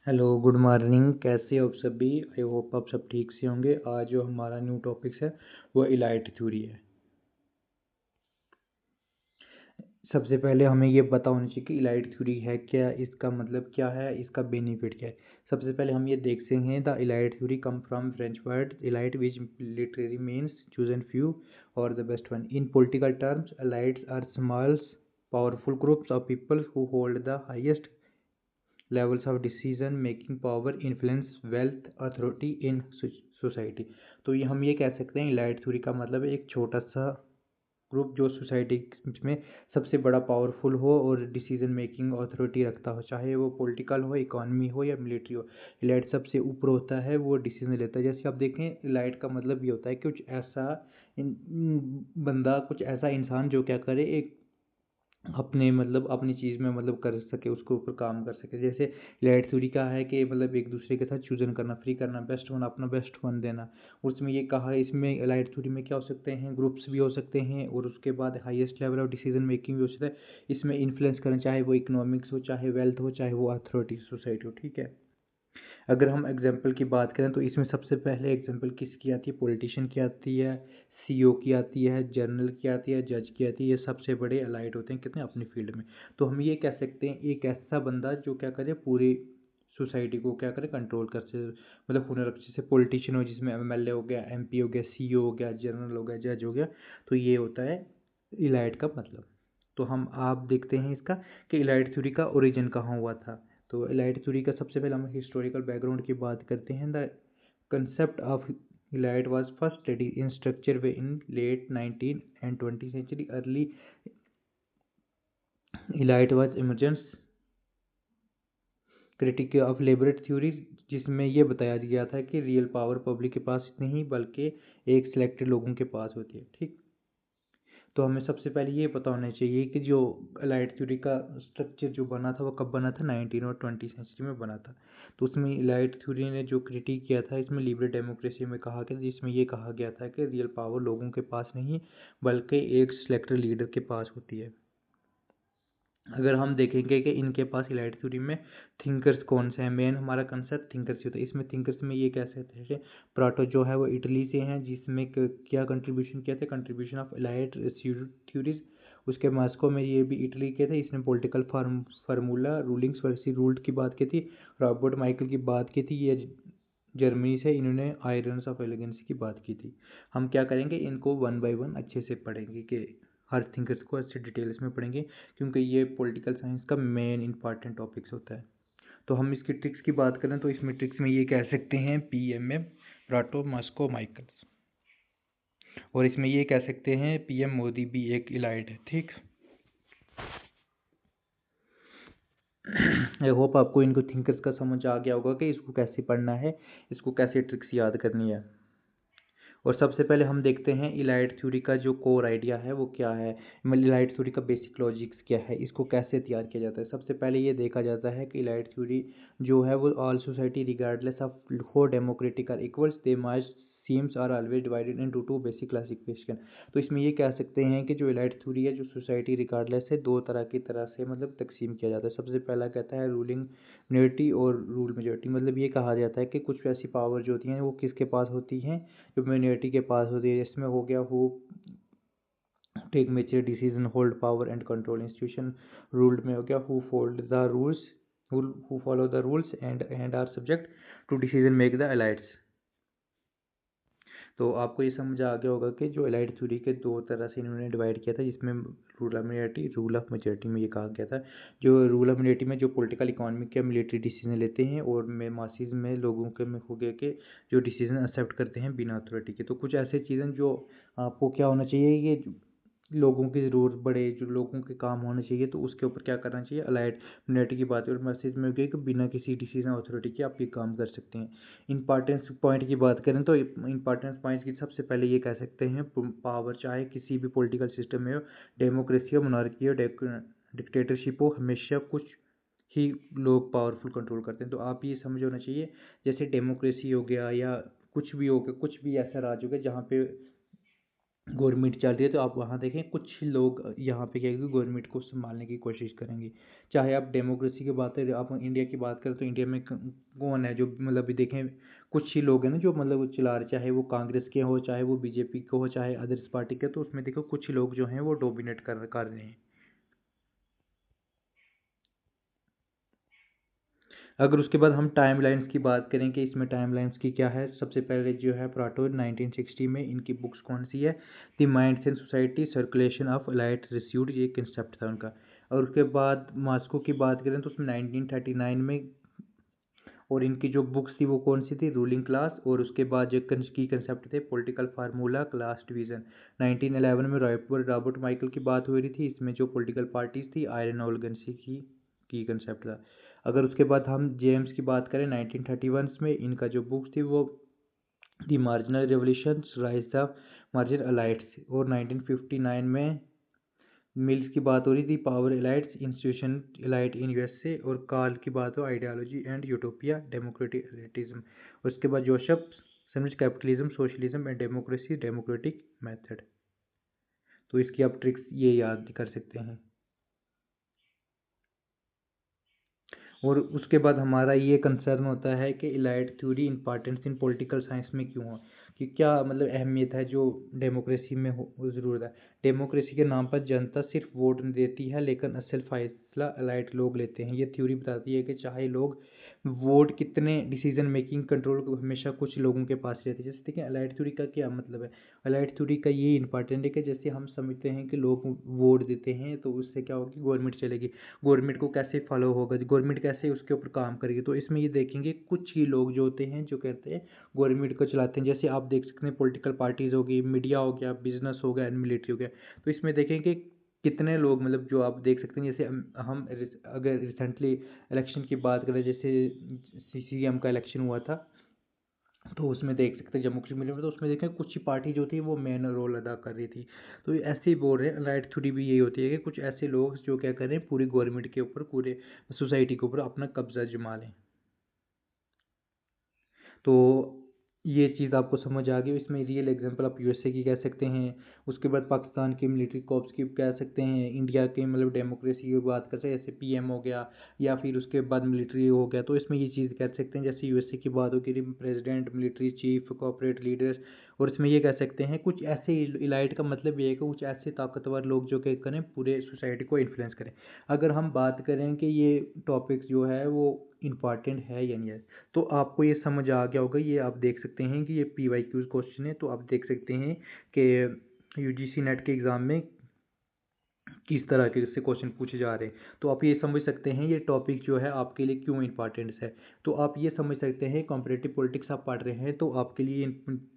Hello, good morning. कैसे हो आप सभी? आई होप आप सब ठीक से होंगे। आज जो हमारा न्यू टॉपिक्स है वो इलाइट थ्योरी है। सबसे पहले हमें ये पता होना चाहिए कि इलाइट थ्योरी है क्या, इसका मतलब क्या है, इसका बेनिफिट क्या है। सबसे पहले हम ये देखते हैं, the elite theory come from French word elite which literally means chosen few और the best one. In political terms elites are small powerful groups of people who hold the highest levels of decision making power influence wealth authority in society. तो ये हम ये कह सकते हैं elite theory का मतलब है एक छोटा सा ग्रुप जो सोसाइटी में सबसे बड़ा पावरफुल हो और डिसीजन मेकिंग अथॉरिटी रखता हो, चाहे वो पॉलिटिकल हो, इकोनॉमी हो या मिलिट्री हो। इलाइट सबसे ऊपर होता है, वो डिसीजन लेता है। जैसे आप देखें, इलाइट का मतलब ये होता है कि कुछ ऐसा बंदा, कुछ ऐसा इंसान जो क्या करे, एक अपने मतलब अपनी चीज़ में मतलब कर सके, उसके ऊपर काम कर सके। जैसे लाइट थ्योरी का है कि मतलब एक दूसरे के साथ चूजन करना, फ्री करना, बेस्ट वन, अपना बेस्ट वन देना। उसमें ये कहा है, इसमें लाइट थ्योरी में क्या हो सकते हैं, ग्रुप्स भी हो सकते हैं और उसके बाद highest level of decision making भी हो सकता है। इसमें इन्फ्लुएंस करना, चाहे वो इकोनॉमिक्स हो, चाहे वेल्थ हो, चाहे वो अथॉरिटी सोसाइटी हो। ठीक है। अगर हम एग्जाम्पल की बात करें तो इसमें सबसे पहले एग्जाम्पल किसकी आती है, पॉलिटिशियन की आती है, सीईओ की आती है, जर्नल की आती है, जज की आती है। ये सबसे बड़े अलाइड होते हैं कितने अपनी फील्ड में। तो हम ये कह सकते हैं एक ऐसा बंदा जो क्या करे, पूरी सोसाइटी को क्या करे, कंट्रोल कर से मतलब हुनर रखे। जैसे पॉलिटिशियन हो जिसमें एमएलए हो गया, एमपी हो गया, सीईओ हो गया, जर्नल हो गया, जज हो गया। तो ये होता है इलाइट का मतलब। तो हम आप देखते हैं इसका कि इलाइट थ्योरी का ओरिजिन कहाँ हुआ था। तो इलाइट थ्योरी का सबसे पहले हम हिस्टोरिकल बैकग्राउंड की बात करते हैं। The concept of elite was first study in structure way in late 19 and 20 century. Early elite was emergence critic of liberate theories, जिसमें ये बताया गया था कि रियल पावर पब्लिक के पास नहीं बल्कि एक सिलेक्टेड लोगों के पास होती है। ठीक। तो हमें सबसे पहले ये पता होना चाहिए कि जो इलाइट थ्योरी का स्ट्रक्चर जो बना था वो कब बना था, 19 और 20 सेंचुरी में बना था। तो उसमें इलाइट थ्योरी ने जो क्रिटिक किया था, इसमें लिबरल डेमोक्रेसी में कहा गया, जिसमें ये कहा गया था कि रियल पावर लोगों के पास नहीं बल्कि एक सिलेक्टेड लीडर के पास होती है। अगर हम देखेंगे कि इनके पास इलाइट थ्योरी में थिंकर्स कौन से हैं, मेन हमारा कंसेप्ट थिंकर्स होता है। इसमें थिंकर्स में ये कह सकते हैं कि प्लाटो जो है वो इटली से हैं, जिसमें क्या कंट्रीब्यूशन किया था, कंट्रीब्यूशन ऑफ इलाइट थ्योरीज। उसके मास्को में ये भी इटली के थे, इसने पॉलिटिकल फार्मूला रूलिंग्स वर्सी रूल्ड की बात की थी। रॉबर्ट माइकल की बात की थी, ये जर्मनी से, इन्होंने आयरन्स ऑफ एलिगेंस की बात की थी। हम क्या करेंगे, इनको वन बाय वन अच्छे से पढ़ेंगे कि हर थिंकर्स को अच्छे डिटेल्स में पढ़ेंगे, क्योंकि ये पॉलिटिकल साइंस का मेन इंपॉर्टेंट टॉपिक्स होता है। तो हम इसकी ट्रिक्स की बात करें तो इसमें ट्रिक्स में ये कह सकते हैं पीएमएम प्लाटो मास्को माइकल्स, और इसमें ये कह सकते हैं पीएम मोदी भी एक इलाइट है। ठीक। आई होप आपको इनको थिंकर्स का समझ आ गया होगा कि इसको कैसे पढ़ना है, इसको कैसे ट्रिक्स याद करनी है। और सबसे पहले हम देखते हैं इलाइट थ्योरी का जो कोर आइडिया है वो क्या है, मतलब इलाइट थ्योरी का बेसिक लॉजिक्स क्या है, इसको कैसे तैयार किया जाता है। सबसे पहले ये देखा जाता है कि इलाइट थ्योरी जो है वो all society regardless of how democratic are equals they must seems are always divided into two basic classification. तो इसमें ये कह सकते हैं कि जो इलाइट थ्योरी है, जो सोसाइटी रिगार्डलेस है, दो तरह की तरह से मतलब तकसीम किया जाता है। सबसे पहला कहता है रूलिंग मिनोरिटी और रूल मेजोरिटी। मतलब ये कहा जाता है कि कुछ ऐसी पावर जो होती हैं वो किसके पास होती हैं, जो मिनोरिटी के पास होती है। इसमें हो गया who take major decision hold power and control institution. Ruled में हो गया who fold the rules who follow the rules and are subject to decision make the elites. तो आपको ये समझ आ गया होगा कि जो एलाइड थ्योरी के दो तरह से इन्होंने डिवाइड किया था, जिसमें rule of minority, rule of majority में ये कहा गया था। जो रूल ऑफ मिनोरिटी में जो पॉलिटिकल इकोनॉमिक या मिलिट्री डिसीजन लेते हैं, और में मासिस में लोगों के में हो गया कि जो डिसीजन एक्सेप्ट करते हैं बिना अथॉरिटी के। तो कुछ ऐसे चीज़ें जो आपको क्या होना चाहिए, ये लोगों की ज़रूरत पड़े, जो लोगों के काम होने चाहिए, तो उसके ऊपर क्या करना चाहिए, अलाइड मिनोरिटी की बात है। और मैसेज में हो गया कि बिना किसी डिसीजन अथॉरिटी के आप ये काम कर सकते हैं। इंपॉर्टेंस पॉइंट की बात करें तो इंपॉर्टेंस पॉइंट की सबसे पहले ये कह सकते हैं पावर चाहे किसी भी पॉलिटिकल सिस्टम में हो, डेमोक्रेसी हो, मोनार्की हो, डिक्टेटरशिप हो, हमेशा कुछ ही लोग पावरफुल कंट्रोल करते हैं। तो आप ये समझ होना चाहिए, जैसे डेमोक्रेसी हो गया या कुछ भी हो गया, कुछ भी ऐसा राज हो गया जहाँ पे गवर्नमेंट चल रही है, तो आप वहाँ देखें कुछ लोग यहाँ पे क्या है कि गवर्नमेंट को संभालने की कोशिश करेंगे। चाहे आप डेमोक्रेसी की बात करें, आप इंडिया की बात करें, तो इंडिया में कौन है जो मतलब भी देखें, कुछ ही लोग हैं ना जो मतलब वो चला रहे, चाहे वो कांग्रेस के हो, चाहे वो बीजेपी के हो, चाहे अदर्स पार्टी के, तो उसमें देखो कुछ ही लोग जो हैं वो डोमिनेट कर रहे हैं। अगर उसके बाद हम टाइमलाइंस की बात करें कि इसमें टाइमलाइंस की क्या है, सबसे पहले जो है प्लाटो 1960 में, इनकी बुक्स कौन सी है, the minds and society, circulation of light reissued, ये कंसेप्ट था उनका। और उसके बाद मास्को की बात करें तो उसमें 1939 में, और इनकी जो बुक्स थी वो कौन सी थी, रूलिंग क्लास, और उसके बाद जो की कंसेप्ट थे, पॉलिटिकल फार्मूला, क्लास डिवीजन। 1911 में रॉबर्ट माइकल की बात हो रही थी, इसमें जो पॉलिटिकल पार्टीज थी, आयरन ओलगनसी की कंसेप्ट था। अगर उसके बाद हम जेम्स की बात करें 1931 में, इनका जो बुक्स थी वो the marginal revolutions, rise of margin elites, और 1959 में मिल्स की बात हो रही थी, power elites, institution elite in USA, और कार्ल की बात हो ideology and utopia, democratic elitism. उसके बाद जोसेफ समझ capitalism, socialism and democracy, democratic method. तो इसकी आप ट्रिक्स ये याद कर सकते हैं। और उसके बाद हमारा ये कंसर्न होता है कि elite theory importance in political science में क्यों हो, कि क्या मतलब अहमियत है जो डेमोक्रेसी में हो ज़रूरत है। डेमोक्रेसी के नाम पर जनता सिर्फ वोट देती है, लेकिन असल फैसला इलाइट लोग लेते हैं। ये थ्योरी बताती है कि चाहे लोग वोट कितने, डिसीजन मेकिंग कंट्रोल हमेशा कुछ लोगों के पास रहती है। जैसे देखिए अलाइट थ्योरी का क्या मतलब है, अलाइट थ्योरी का ये इंपॉर्टेंट है कि जैसे हम समझते हैं कि लोग वोट देते हैं तो उससे क्या होगी, गवर्नमेंट चलेगी, गवर्नमेंट को कैसे फॉलो होगा, गवर्नमेंट कैसे उसके ऊपर काम करेगी। तो इसमें ये देखेंगे कुछ ही लोग जो होते हैं जो कहते हैं गवर्नमेंट को चलाते हैं। जैसे आप देख सकते हैं पॉलिटिकल पार्टीज होगी, मीडिया हो गया, बिजनेस हो गया एंड मिलिट्री हो गया। तो इसमें देखेंगे कितने लोग मतलब जो आप देख सकते हैं, जैसे हम अगर रिसेंटली इलेक्शन की बात करें, जैसे सीसीएम का इलेक्शन हुआ था, तो उसमें देख सकते हैं जम्मू कश्मीर में, तो उसमें देखें कुछ पार्टी जो थी वो मेन रोल अदा कर रही थी। तो ऐसे ही बोल रहे हैं, राइट थ्योरी भी यही होती है कि कुछ ऐसे लोग जो क्या करें पूरी गवर्नमेंट के ऊपर, पूरे सोसाइटी के ऊपर अपना कब्जा जमा लें। तो ये चीज़ आपको समझ आ गई। इसमें रियल एग्जांपल आप यूएसए की कह सकते हैं, उसके बाद पाकिस्तान की मिलिट्री कॉर्प्स की कह सकते हैं, इंडिया की मतलब डेमोक्रेसी की बात करते हैं जैसे पीएम हो गया, या फिर उसके बाद मिलिट्री हो गया। तो इसमें ये चीज़ कह सकते हैं, जैसे यूएसए की बात होगी president, military chief, corporate leaders. और इसमें ये कह सकते हैं कुछ ऐसे इलाइट का मतलब ये है कि कुछ ऐसे ताकतवर लोग जो क्या करें पूरे सोसाइटी को इन्फ्लुएंस करें। अगर हम बात करें कि ये टॉपिक जो है वो इम्पॉर्टेंट है या नहीं है, तो आपको ये समझ आ गया होगा। ये आप देख सकते हैं कि ये PYQ क्वेश्चन है, तो आप देख सकते हैं कि यूजीसी नेट के एग्ज़ाम में किस तरह के से क्वेश्चन पूछे जा रहे हैं। तो आप ये समझ सकते हैं ये टॉपिक जो है आपके लिए क्यों इंपॉर्टेंट है। तो आप ये समझ सकते हैं कॉम्पिटिटिव पॉलिटिक्स आप पढ़ रहे हैं तो आपके लिए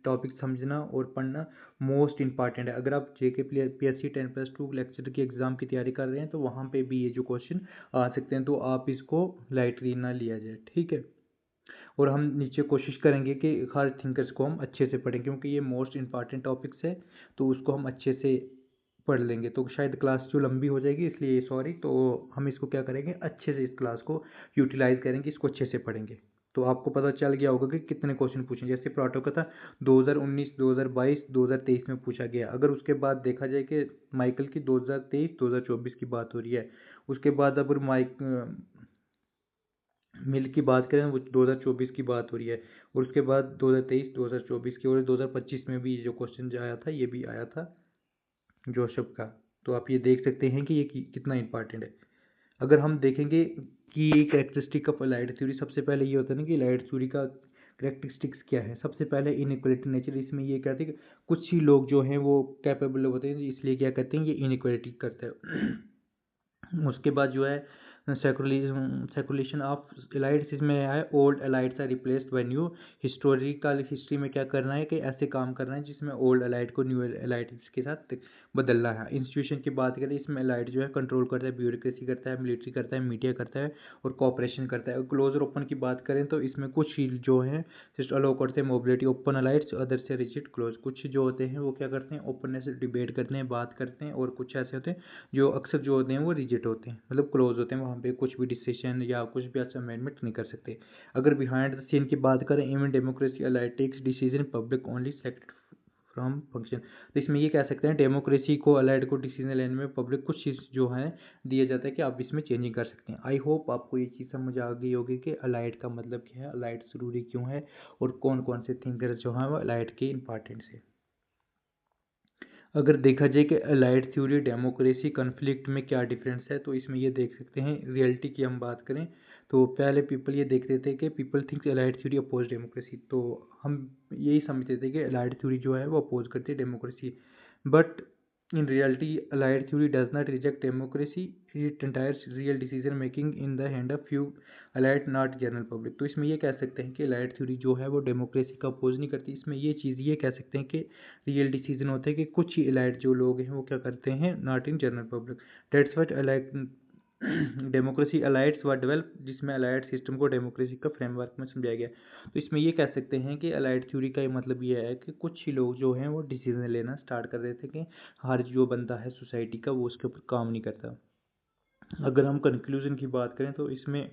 टॉपिक समझना और पढ़ना मोस्ट इंपॉर्टेंट है। अगर आप JK PSC 10+2 लेक्चर की एग्ज़ाम की तैयारी कर रहे हैं तो वहाँ पे भी ये जो क्वेश्चन आ सकते हैं, तो आप इसको लाइटली ना लिया जाए, ठीक है। और हम नीचे कोशिश करेंगे कि हर थिंकर्स को हम अच्छे से पढ़ें, क्योंकि ये मोस्ट इंपॉर्टेंट टॉपिक्स है, तो उसको हम अच्छे से पढ़ लेंगे। तो शायद क्लास जो लंबी हो जाएगी इसलिए सॉरी, तो हम इसको क्या करेंगे, अच्छे से इस क्लास को यूटिलाइज करेंगे, इसको अच्छे से पढ़ेंगे। तो आपको पता चल गया होगा कि कितने क्वेश्चन पूछे। जैसे प्लाटो का था 2019, 2022, 2023 में पूछा गया। अगर उसके बाद देखा जाए कि माइकल की 2023, 2024 की बात हो रही है, उसके बाद अगर मिल की बात करें वो 2024 की बात हो रही है, और उसके बाद 2023, 2024 की, और 2025 में भी जो क्वेश्चन जो आया था ये भी आया था जोसेफ का। तो आप ये देख सकते हैं कि ये कितना इंपॉर्टेंट है। अगर हम देखेंगे कि कैरेक्टरिस्टिक ऑफ अलाइड थ्योरी, सबसे पहले ये होता है ना कि अलाइड थ्योरी का कैरेक्टरिस्टिक्स क्या है। सबसे पहले इनइक्वालिटी नेचर, इसमें ये कहते हैं कि कुछ ही लोग जो हैं वो कैपेबल होते हैं, इसलिए क्या कहते हैं ये इनइक्वालिटी करता है। उसके बाद जो है सेकुलेशन ऑफ एलाइट्स, इसमें है old elites are replaced by new. Historical history में क्या करना है कि ऐसे काम करना है जिसमें ओल्ड एलाइट को न्यू एलाइट्स के साथ बदलना है। इंस्टीट्यूशन की बात करें, इसमें एलाइट जो है कंट्रोल करता है, ब्यूरोक्रेसी करता है, मिलिट्री करता है, मीडिया करता है, और कॉपरेशन करता है। क्लोज और ओपन की बात करें तो इसमें कुछ ही जो है जस्ट अलाउ करते हैं मोबिलिटी, ओपन एलाइट्स, अदर से रिजिड क्लोज। कुछ जो होते हैं वो क्या करते हैं, ओपननेस से डिबेट करते हैं, बात करते हैं, और कुछ ऐसे होते हैं जो अक्सर जो होते हैं वो रिजिड होते हैं, मतलब क्लोज होते हैं, वहाँ पे कुछ भी डिसीजन या कुछ भी अच्छा अमेंडमेंट नहीं कर सकते। अगर बिहाइंड द सीन की बात करें, even democracy elite takes decision public only select from function. तो इसमें ये कह सकते हैं डेमोक्रेसी को अलाइड को डिसीजन लेने में पब्लिक कुछ चीज़ जो है दिया जाता है कि आप इसमें चेंजिंग कर सकते हैं। आई होप आपको ये चीज़ समझ आ गई होगी कि अलाइड का मतलब क्या है, अलाइड ज़रूरी क्यों है, और कौन कौन से थिंकर जो हैं वो अलाइड के इंपॉर्टेंट है। अगर देखा जाए कि अलाइड थ्योरी डेमोक्रेसी कन्फ्लिक्ट में क्या डिफरेंस है, तो इसमें ये देख सकते हैं। रियलिटी की हम बात करें तो पहले पीपल ये देख रहे थे कि people thinks elite theory oppose democracy, तो हम यही समझते थे कि अलाइड थ्योरी जो है वो अपोज करती है democracy. But in reality elite theory does not reject democracy, it entrusts real decision making in the hand of few elite not general public. तो इसमें ये कह सकते हैं कि अलाइड थ्योरी जो है वो डेमोक्रेसी का अपोज नहीं करती। इसमें ये चीज़ ये कह सकते हैं कि रियल डिसीजन होते हैं कि कुछ ही एलाइट जो लोग हैं वो क्या करते हैं, not in general public. That's what elite democracy elites we develop, जिसमें अलाइट सिस्टम को डेमोक्रेसी का फ्रेमवर्क में समझाया गया। तो इसमें ये कह सकते हैं कि अलाइट थ्योरी का ये मतलब ये है कि कुछ ही लोग जो हैं वो डिसीजन लेना स्टार्ट कर देते हैं कि हर जो बंदा है सोसाइटी का वो उसके ऊपर काम नहीं करता। अगर हम कंक्लूजन की बात करें तो इसमें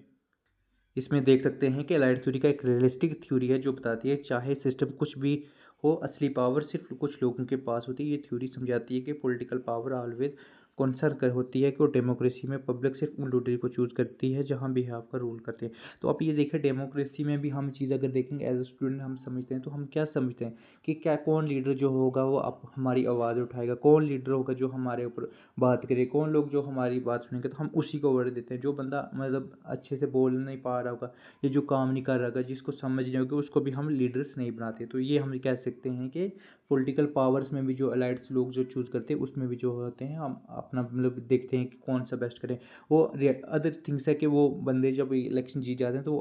इसमें देख सकते हैं कि अलाइड थ्योरी का एक रियलिस्टिक थ्योरी है जो बताती है चाहे सिस्टम कुछ भी हो, असली पावर सिर्फ कुछ लोगों के पास होती है। ये थ्योरी समझाती है कि पॉलिटिकल पावर ऑलवेज कॉन्सर्न कर होती है कि डेमोक्रेसी में पब्लिक सिर्फ उन लीडर को चूज करती है जहां बिहाफ का रूल करते हैं। तो आप ये देखिए डेमोक्रेसी में भी हम चीज़ अगर देखेंगे एज ए स्टूडेंट हम समझते हैं, तो हम क्या समझते हैं कि क्या कौन लीडर जो होगा वो आप हमारी आवाज़ उठाएगा, कौन लीडर होगा जो हमारे ऊपर बात करे, कौन लोग जो हमारी बात सुनेंगे, तो हम उसी को वोट देते हैं। जो बंदा मतलब अच्छे से बोल नहीं पा रहा होगा, ये जो काम नहीं कर रहा होगा, जिसको समझ नहीं होगी, उसको भी हम लीडर्स नहीं बनाते। तो ये हम कह सकते हैं कि पॉलिटिकल पावर्स में भी जो अलाइड्स लोग जो चूज़ करते हैं उसमें भी जो होते हैं हम अपना मतलब देखते हैं कि कौन सा बेस्ट करें। वो अदर थिंग्स है कि वो बंदे जब इलेक्शन जीत जाते हैं तो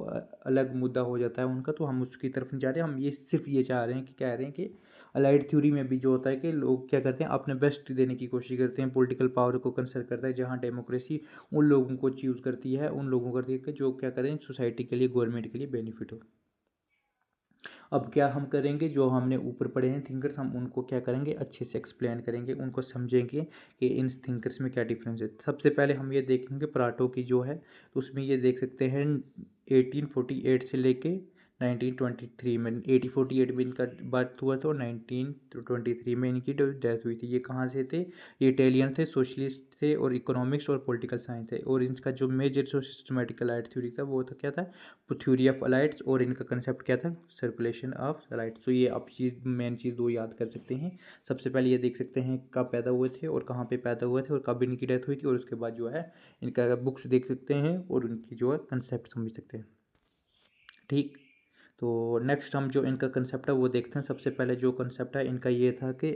अलग मुद्दा हो जाता है उनका, तो हम उसकी तरफ नहीं जा रहे। हम ये सिर्फ ये चाह रहे हैं कि कह रहे हैं कि अलाइड थ्योरी में भी जो होता है कि लोग क्या करते हैं अपने बेस्ट देने की कोशिश करते हैं, पॉलिटिकल पावर को कंसर्न करता है, जहाँ डेमोक्रेसी उन लोगों को चूज़ करती है, उन लोगों को करती है कि जो क्या करें सोसाइटी के लिए, गवर्नमेंट के लिए बेनिफिट हो। अब क्या हम करेंगे, जो हमने ऊपर पढ़े हैं थिंकर्स, हम उनको क्या करेंगे अच्छे से एक्सप्लेन करेंगे, उनको समझेंगे कि इन थिंकर्स में क्या डिफरेंस है। सबसे पहले हम ये देखेंगे प्लाटो की जो है, तो उसमें ये देख सकते हैं 1848 से लेके 1923 में, 1848 में इनका बर्थ हुआ था और 1923 में इनकी डेथ हुई थी। ये कहाँ से थे, ये इटालियन थे, सोशलिस्ट थे, और इकोनॉमिक्स और पॉलिटिकल साइंस है। और इनका जो मेजर जो सिस्टमेटिकल लाइट थ्योरी था वो था क्या था, थ्योरी ऑफ अलाइट्स, और इनका कंसेप्ट क्या था, सर्कुलेशन ऑफ अलाइट्स। तो ये आप चीज़ मेन चीज़ दो याद कर सकते हैं। सबसे पहले ये देख सकते हैं कब पैदा हुए थे और कहाँ पे पैदा हुए थे और कब इनकी डेथ हुई थी, और उसके बाद जो है इनका बुक्स देख सकते हैं और उनकी जो है कंसेप्ट समझ सकते हैं। ठीक, तो नेक्स्ट हम जो इनका कंसेप्ट है वो देखते हैं। सबसे पहले जो कंसेप्ट है इनका ये था कि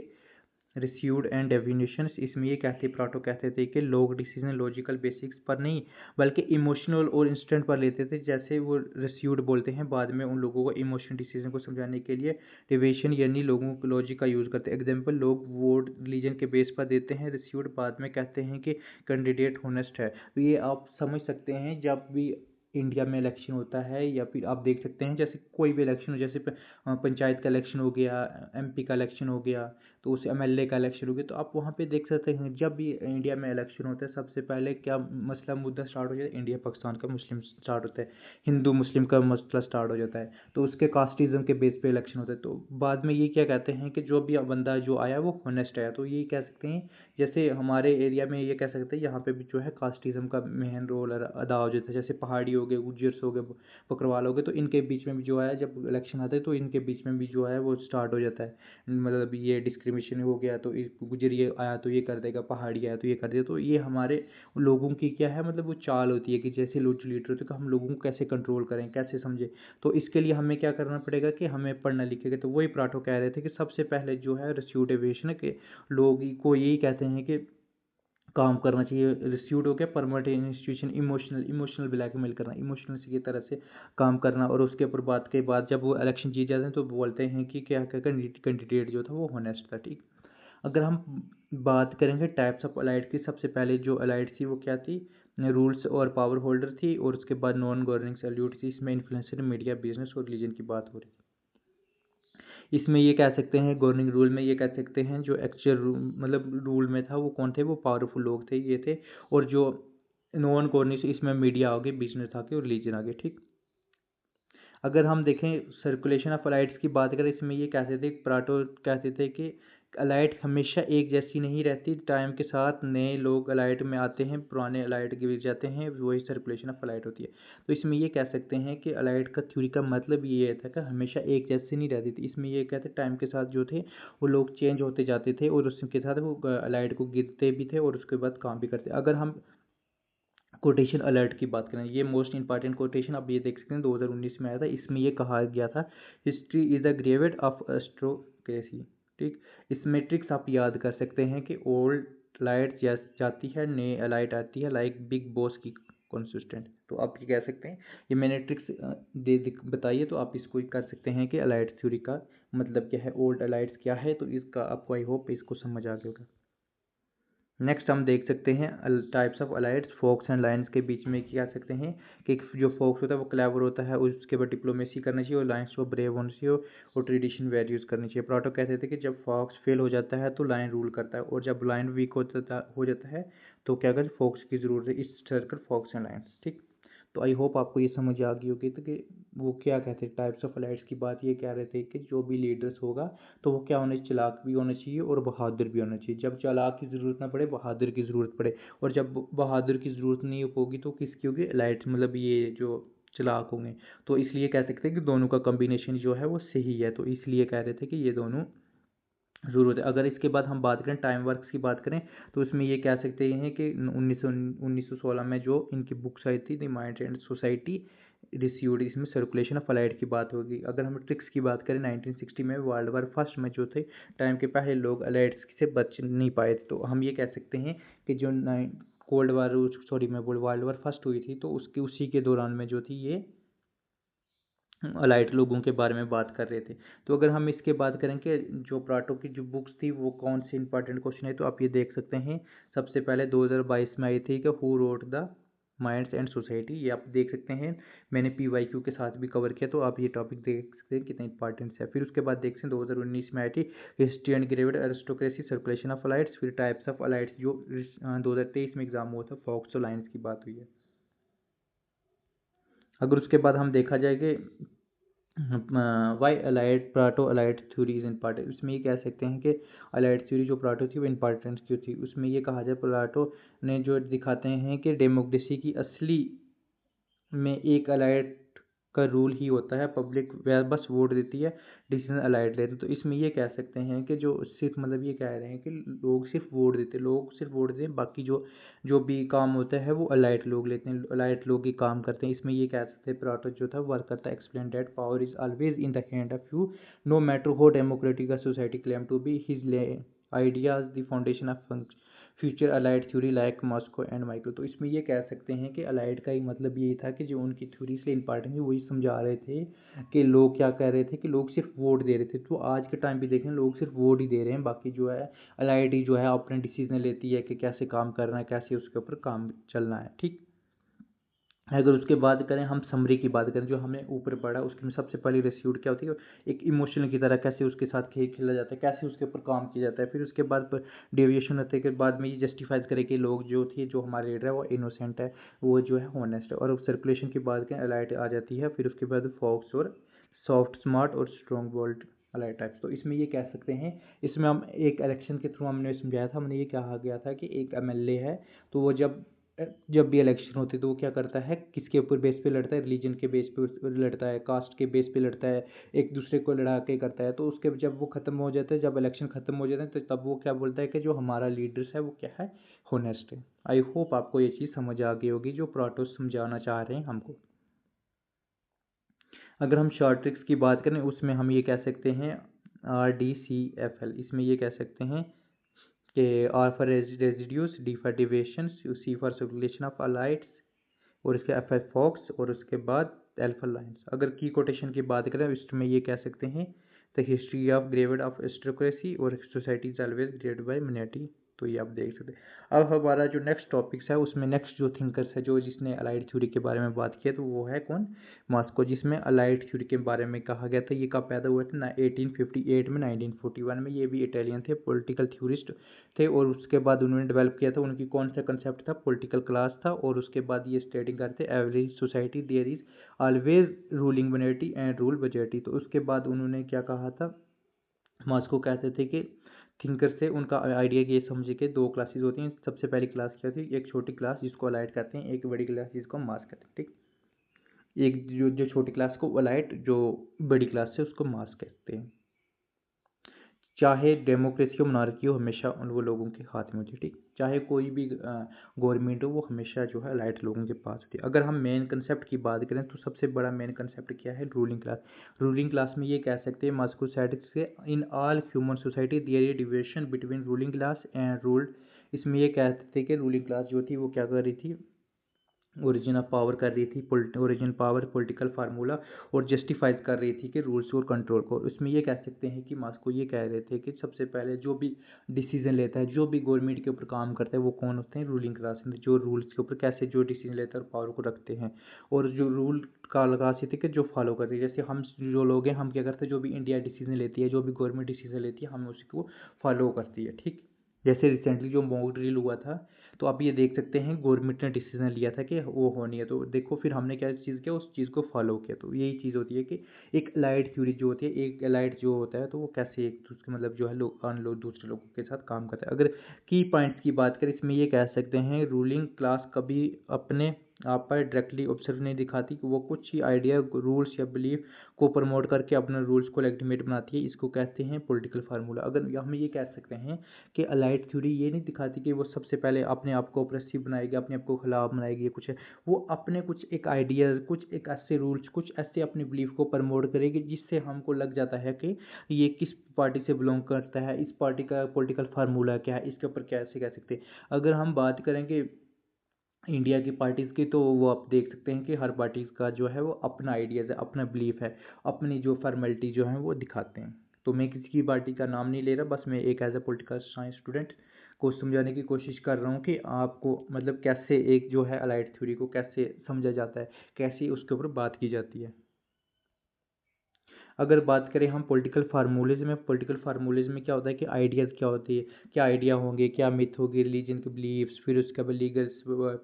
रिसीव्ड एंड डेफिनेशंस। इसमें ये कहते प्लाटो कहते थे कि लोग डिसीजन लॉजिकल बेसिक्स पर नहीं बल्कि इमोशनल और इंस्टेंट पर लेते थे। जैसे वो रिसीव्ड बोलते हैं, बाद में उन लोगों को इमोशनल डिसीजन को समझाने के लिए डिविएशन यानी लोगों को लॉजिक का यूज़ करते हैं। एग्जाम्पल, लोग वोट रिलीजन के बेस पर देते हैं, रिसीव्ड बाद में कहते हैं कि कैंडिडेट होनेस्ट है। तो ये आप समझ सकते हैं जब भी इंडिया में इलेक्शन होता है, या फिर आप देख सकते हैं जैसे कोई भी इलेक्शन हो, जैसे पंचायत का इलेक्शन हो गया, एमपी का इलेक्शन हो गया, तो उस एमएलए का इलेक्शन हो गया, तो आप वहाँ पे देख सकते हैं जब भी इंडिया में इलेक्शन होता है सबसे पहले क्या मसला मुद्दा स्टार्ट हो जाता है, इंडिया पाकिस्तान का मुस्लिम स्टार्ट होता है, हिंदू मुस्लिम का मसला स्टार्ट हो जाता है, तो उसके कास्टिज्म के बेस पे इलेक्शन होता है। तो बाद में ये क्या कहते हैं कि जो भी बंदा जो आया वो होनेस्ट आया। तो ये कह सकते हैं जैसे हमारे एरिया में ये कह सकते हैं यहाँ पे भी जो है कास्टिज्म का मेन रोल अदा हो जाता है। जैसे पहाड़ी हो गए, गुज्जर्स हो गए, बकरवाल हो गए, तो इनके बीच में भी जो है जब इलेक्शन आता है तो इनके बीच में भी जो है वो स्टार्ट हो जाता है, मतलब ये डिस्क्रिमिनेशन हो गया, तो गुजर ये आया तो ये कर देगा, पहाड़ी आया तो ये कर देगा। तो ये हमारे लोगों की क्या है, मतलब वो चाल होती है कि जैसे लोग लीडर होते हैं, तो हम लोगों को कैसे कंट्रोल करें, कैसे समझे। तो इसके लिए हमें क्या करना पड़ेगा कि हमें पढ़ना लिखेगा। तो वही प्लाटो कह रहे थे कि सबसे पहले जो है रिस्यूट एविएशन के लोग को यही कहते हैं कि काम करना चाहिए। रिस्यूट हो गया permanent institution, emotional emotional blackmail करना, इमोशनल की तरह से काम करना, और उसके ऊपर बात के बाद जब वो इलेक्शन जीत जाते हैं तो बोलते हैं कि क्या क्या कैंडिडेट जो था वो होनेस्ट था। ठीक, अगर हम बात करेंगे टाइप्स ऑफ अलाइड की, सबसे पहले जो अलाइड थी वो क्या थी, रूल्स और पावर होल्डर थी, और उसके बाद नॉन गवर्निंग सैल्यूट थी। इसमें इन्फ्लुएंसर, मीडिया, बिजनेस और रिलीजन की बात हो रही थी। इसमें ये कह सकते हैं गवर्निंग रूल में ये कह सकते हैं जो एक्चुअल मतलब रूल में था वो कौन थे, वो पावरफुल लोग थे, ये थे। और जो नॉन गवर्निंग इसमें मीडिया आ गई, बिजनेस आ गई और रिलीजन आ गई। ठीक, अगर हम देखें सर्कुलेशन ऑफ अलाइट्स की बात करें, इसमें ये कहते थे, प्लाटो कहते थे कि अलाइट हमेशा एक जैसी नहीं रहती, टाइम के साथ नए लोग अलाइट में आते हैं, पुराने अलाइट गिर जाते हैं, वही सर्कुलेशन ऑफ अलाइट होती है। तो इसमें ये कह सकते हैं कि अलाइट का थ्योरी का मतलब ये था कि हमेशा एक जैसी नहीं रहती थी। इसमें ये कहते टाइम के साथ जो थे वो लोग चेंज होते जाते थे और उसके साथ वो अलाइट को गिरते भी थे और उसके बाद काम भी करते। अगर हम कोटेशन अलर्ट की बात करें, ये मोस्ट इंपॉर्टेंट कोटेशन आप ये देख सकते हैं 2019 में आया था। इसमें ये कहा गया था, हिस्ट्री इज द ग्रेवेड ऑफ एस्ट्रोक्रेसी। ठीक, इसमें ट्रिक्स आप याद कर सकते हैं कि ओल्ड लाइट जाती है, नई लाइट आती है, लाइक बिग बॉस की कंसिस्टेंट। तो आप ये कह सकते हैं, ये मैंने ट्रिक्स बताई है, तो आप इसको कर सकते हैं कि अलाइट थ्योरी का मतलब क्या है, ओल्ड अलाइट्स क्या है। तो इसका आपको आई होप इसको समझ आ गया होगा। नेक्स्ट हम देख सकते हैं types of elites, foxes and lions के बीच में क्या सकते हैं कि जो फोक्स होता है वो क्लेवर होता है, उसके बाद डिप्लोमेसी करना चाहिए, और लाइन्स को ब्रेव होना चाहिए और ट्रेडिशन वैल्यूज करनी चाहिए। प्लाटो कहते थे कि जब फोक्स फेल हो जाता है तो लाइन रूल करता है, और जब लाइन वीक हो जाता है तो क्या करते, फोक्स की जरूरत है। इस सर्कल फोक्स एंड लाइन्स। ठीक, तो आई होप आपको ये समझ आ गई होगी। तो कि वो क्या कहते हैं टाइप्स ऑफ अलाइड्स की बात, ये कह रहे थे कि जो भी लीडर्स होगा तो वो क्या होना चाहिए, चालाक भी होना चाहिए और बहादुर भी होना चाहिए। जब चालाक की ज़रूरत ना पड़े, बहादुर की ज़रूरत पड़े, और जब बहादुर की ज़रूरत नहीं होगी तो किसकी होगी, लाइट्स मतलब ये जो चालाक होंगे। तो इसलिए कह सकते हैं कि दोनों का कॉम्बिनेशन जो है वो सही है। तो इसलिए कह रहे थे कि ये दोनों ज़रूरत है। अगर इसके बाद हम बात करें टाइम वर्क्स की बात करें, तो इसमें ये कह सकते हैं कि 1916 में जो इनकी बुक्स आई थी, the mind and society received, इसमें सर्कुलेशन ऑफ अलाइड की बात होगी। अगर हम ट्रिक्स की बात करें, 1960 में वर्ल्ड वार फर्स्ट में जो थे टाइम के पहले लोग अलाइड्स से बच नहीं पाए थे। तो हम ये कह सकते हैं कि जो कोल्ड वार, सॉरी मैं बोल वर्ल्ड वार फर्स्ट हुई थी, तो उसकी उसी के दौरान में जो थी ये अलाइट लोगों के बारे में बात कर रहे थे। तो अगर हम इसके बात करें कि जो प्लाटो की जो बुक्स थी वो कौन से इंपॉर्टेंट क्वेश्चन है, तो आप ये देख सकते हैं। सबसे पहले 2022 में आई थी कि who wrote the minds and society, ये आप देख सकते हैं। मैंने PYQ के साथ भी कवर किया, तो आप ये टॉपिक देख सकते हैं कितना इंपॉर्टेंस है। फिर उसके बाद देखते हैं 2019 में आई थी history and graveyard aristocracy circulation of elites. फिर टाइप्स ऑफ अलाइट्स जो 2023 में एग्जाम हुआ था, फॉक्स और लाइन्स की बात हुई है। अगर उसके बाद हम देखा जाए कि why elite Plato elite theory is important, उसमें ये कह सकते हैं कि अलाइड थ्योरी जो प्लाटो थी वो इम्पॉर्टेंट क्यों थी। उसमें ये कहा जाए, प्लाटो ने जो दिखाते हैं कि डेमोक्रेसी की असली में एक अलाइड का रूल ही होता है, पब्लिक वह बस वोट देती है, डिसीजन अलाइड लेते। तो इसमें ये कह सकते हैं कि जो सिर्फ मतलब ये कह रहे हैं कि लोग सिर्फ वोट देते, लोग सिर्फ वोट देते हैं, बाकी जो जो भी काम होता है वो अलाइट लोग लेते हैं, अलाइट लोग ही काम करते हैं। इसमें ये कह सकते हैं प्लाटो जो था वर्क करता है, explain that power is always in the hand of you, no matter how democratic society claim to be, his ideas the foundation of future elite theory like Mosca and micro. तो इसमें ये कह सकते हैं कि allied का ही मतलब यही था कि जो उनकी थ्योरी इसलिए इंपॉर्टेंट है, वही समझा रहे थे कि लोग क्या कह रहे थे कि लोग सिर्फ वोट दे रहे थे। तो आज के टाइम पे देखें, लोग सिर्फ वोट ही दे रहे हैं, बाकी जो है अलाइड ही जो है अपने डिसीजन लेती है कि कैसे काम करना है, कैसे उसके ऊपर काम चलना है। ठीक, अगर उसके बाद करें हम समरी की बात करें, जो हमने ऊपर पढ़ा उसमें सबसे पहली रेस्यूट क्या होती है, एक इमोशनल की तरह कैसे उसके साथ खेला जाता है, कैसे उसके ऊपर काम किया जाता है। फिर उसके बाद डेविएशन होते के बाद में ये जस्टिफाइज करे कि लोग जो थे, जो हमारे लीडर है वो इनोसेंट है, वो जो है हॉनेस्ट है। और सर्कुलेशन की बात करें, अलाइट आ जाती है। फिर उसके बाद फॉक्स और सॉफ्ट स्मार्ट और स्ट्रॉन्ग बोल्ड अलाइट टाइप्स। तो इसमें ये कह सकते हैं, इसमें हम एक इलेक्शन के थ्रू हमने समझाया था, हमने ये कहा गया था कि एक MLA है, तो वो जब जब भी इलेक्शन होती है तो वो क्या करता है, किसके ऊपर बेस पे लड़ता है, रिलीजन के बेस पे लड़ता है, कास्ट के बेस पे लड़ता है, एक दूसरे को लड़ा के करता है। तो उसके जब वो खत्म हो जाता है, जब इलेक्शन खत्म हो जाता है, तो तब वो क्या बोलता है कि जो हमारा लीडर्स है वो क्या है, होनेस्ट है। आई होप आपको ये चीज़ समझ आ गई होगी जो प्रोटोस समझाना चाह रहे हैं हमको। अगर हम शॉर्ट ट्रिक्स की बात करें, उसमें हम ये कह सकते हैं RDCFL, इसमें ये कह सकते हैं कि R for residues, D for deviations, C for circulation of elites, और इसके FF फॉक्स, और उसके बाद एल्फा लाइन्स। अगर की कोटेशन की बात करें, इसमें ये कह सकते हैं the history of graveyard of aristocracy और society is always grade by minority. तो ये आप देख सकते हैं। अब हमारा जो नेक्स्ट टॉपिक्स है उसमें नेक्स्ट जो थिंकर्स है जो जिसने अलाइड थ्योरी के बारे में बात किया तो वो है कौन, मास्को, जिसमें अलाइड थ्योरी के बारे में कहा गया था। ये कब पैदा हुआ था ना 1858 में, 1941 में। ये भी इटालियन थे, पॉलिटिकल थ्योरिस्ट थे, और उसके बाद उन्होंने डेवलप किया था। उनकी कौन सा कंसेप्ट था, पॉलिटिकल क्लास था, और उसके बाद ये स्टेटिंग करते average society there is always ruling minority and rule majority. तो उसके बाद उन्होंने क्या कहा था, मास्को कहते थे कि थिंकर से उनका आइडिया ये समझे कि दो क्लासेस होती हैं। सबसे पहली क्लास क्या होती है, एक छोटी क्लास जिसको अलाइट कहते हैं, एक बड़ी क्लास जिसको मास कहते हैं, ठीक। एक जो जो छोटी क्लास को अलाइट, जो बड़ी क्लास है उसको मास कहते हैं। चाहे डेमोक्रेसी हो मोनार्की हो, हमेशा उन वो लोगों के हाथ में होती है, ठीक। चाहे कोई भी गवर्नमेंट हो, वो हमेशा जो है लाइट लोगों के पास होती है। अगर हम मेन कंसेप्ट की बात करें तो सबसे बड़ा मेन कंसेप्ट क्या है, रूलिंग क्लास। रूलिंग क्लास में ये कह सकते हैं मास्को सेड से in all human society there is division between ruling class and ruled. इसमें ये कहते थे कि रूलिंग क्लास जो थी वो क्या कर रही थी, ओरिजिन ऑफ पावर कर रही थी, ओरिजिन पावर पॉलिटिकल फार्मूला, और जस्टिफाइज कर रही थी कि रूल्स और कंट्रोल को। इसमें ये कह सकते हैं कि मास्को ये कह रहे थे कि सबसे पहले जो भी डिसीजन लेता है, जो भी गवर्नमेंट के ऊपर काम करता है, वो कौन होते हैं, रूलिंग क्लास में, जो रूल्स के ऊपर कैसे जो डिसीजन लेता है और पावर को रखते हैं। और जो रूल का क्लास ये थे कि जो फॉलो करते हैं, जैसे हम जो लोग हैं हम क्या करते हैं, जो भी इंडिया डिसीजन लेती है, जो भी गवर्नमेंट डिसीजन लेती है, हम उसको फॉलो करती है, ठीक। जैसे रिसेंटली जो मॉक ड्रिल हुआ था, तो आप ये देख सकते हैं गवर्नमेंट ने डिसीजन लिया था कि वो होनी है, तो देखो फिर हमने क्या चीज़ किया, उस चीज़ को फॉलो किया। तो यही चीज़ होती है कि एक अलाइड थ्योरी जो होती है, एक अलाइड जो होता है तो वो कैसे एक दूसरे मतलब जो है लोग अन लोग दूसरे लोगों के साथ काम करता है। अगर की पॉइंट्स की बात करें, इसमें ये कह सकते हैं रूलिंग क्लास कभी अपने आप पर डायरेक्टली ऑब्जर्व नहीं दिखाती, कि वो कुछ ही आइडिया, रूल्स या बिलीफ को प्रमोट करके अपने रूल्स को लेजिटिमेट बनाती है। इसको कहते हैं पॉलिटिकल फार्मूला। अगर हम ये कह सकते हैं कि अलाइड थ्योरी ये नहीं दिखाती कि वो सबसे पहले अपने आप को ऑप्रेसिव बनाएगी, अपने आप को खिलाफ बनाएगी, ये कुछ है। वो अपने कुछ एक आइडियाज़, कुछ एक ऐसे रूल्स, कुछ ऐसे अपने बिलीफ को प्रमोट करेगी जिससे हमको लग जाता है कि ये किस पार्टी से बिलोंग करता है, इस पार्टी का पॉलिटिकल फार्मूला क्या है, इसके ऊपर कैसे कह सकते हैं। अगर हम बात करेंगे इंडिया की पार्टीज़ की, तो वो आप देख सकते हैं कि हर पार्टी का जो है वो अपना आइडियाज़ है, अपना बिलीफ है, अपनी जो फॉर्मेलिटी जो है वो दिखाते हैं। तो मैं किसी की पार्टी का नाम नहीं ले रहा, बस मैं एक as a political science student को समझाने की कोशिश कर रहा हूँ कि आपको मतलब कैसे एक जो है अलाइड थ्योरी को कैसे समझा जाता है, कैसे उसके ऊपर बात की जाती है। अगर बात करें हम पॉलिटिकल फार्मूलेज में, पॉलिटिकल फार्मूलेज में क्या होता है कि आइडियाज़ क्या होती है, क्या आइडिया होंगे, क्या मिथ होगी, रिलीजन के बिलीव्स, फिर उसके बाद लीगल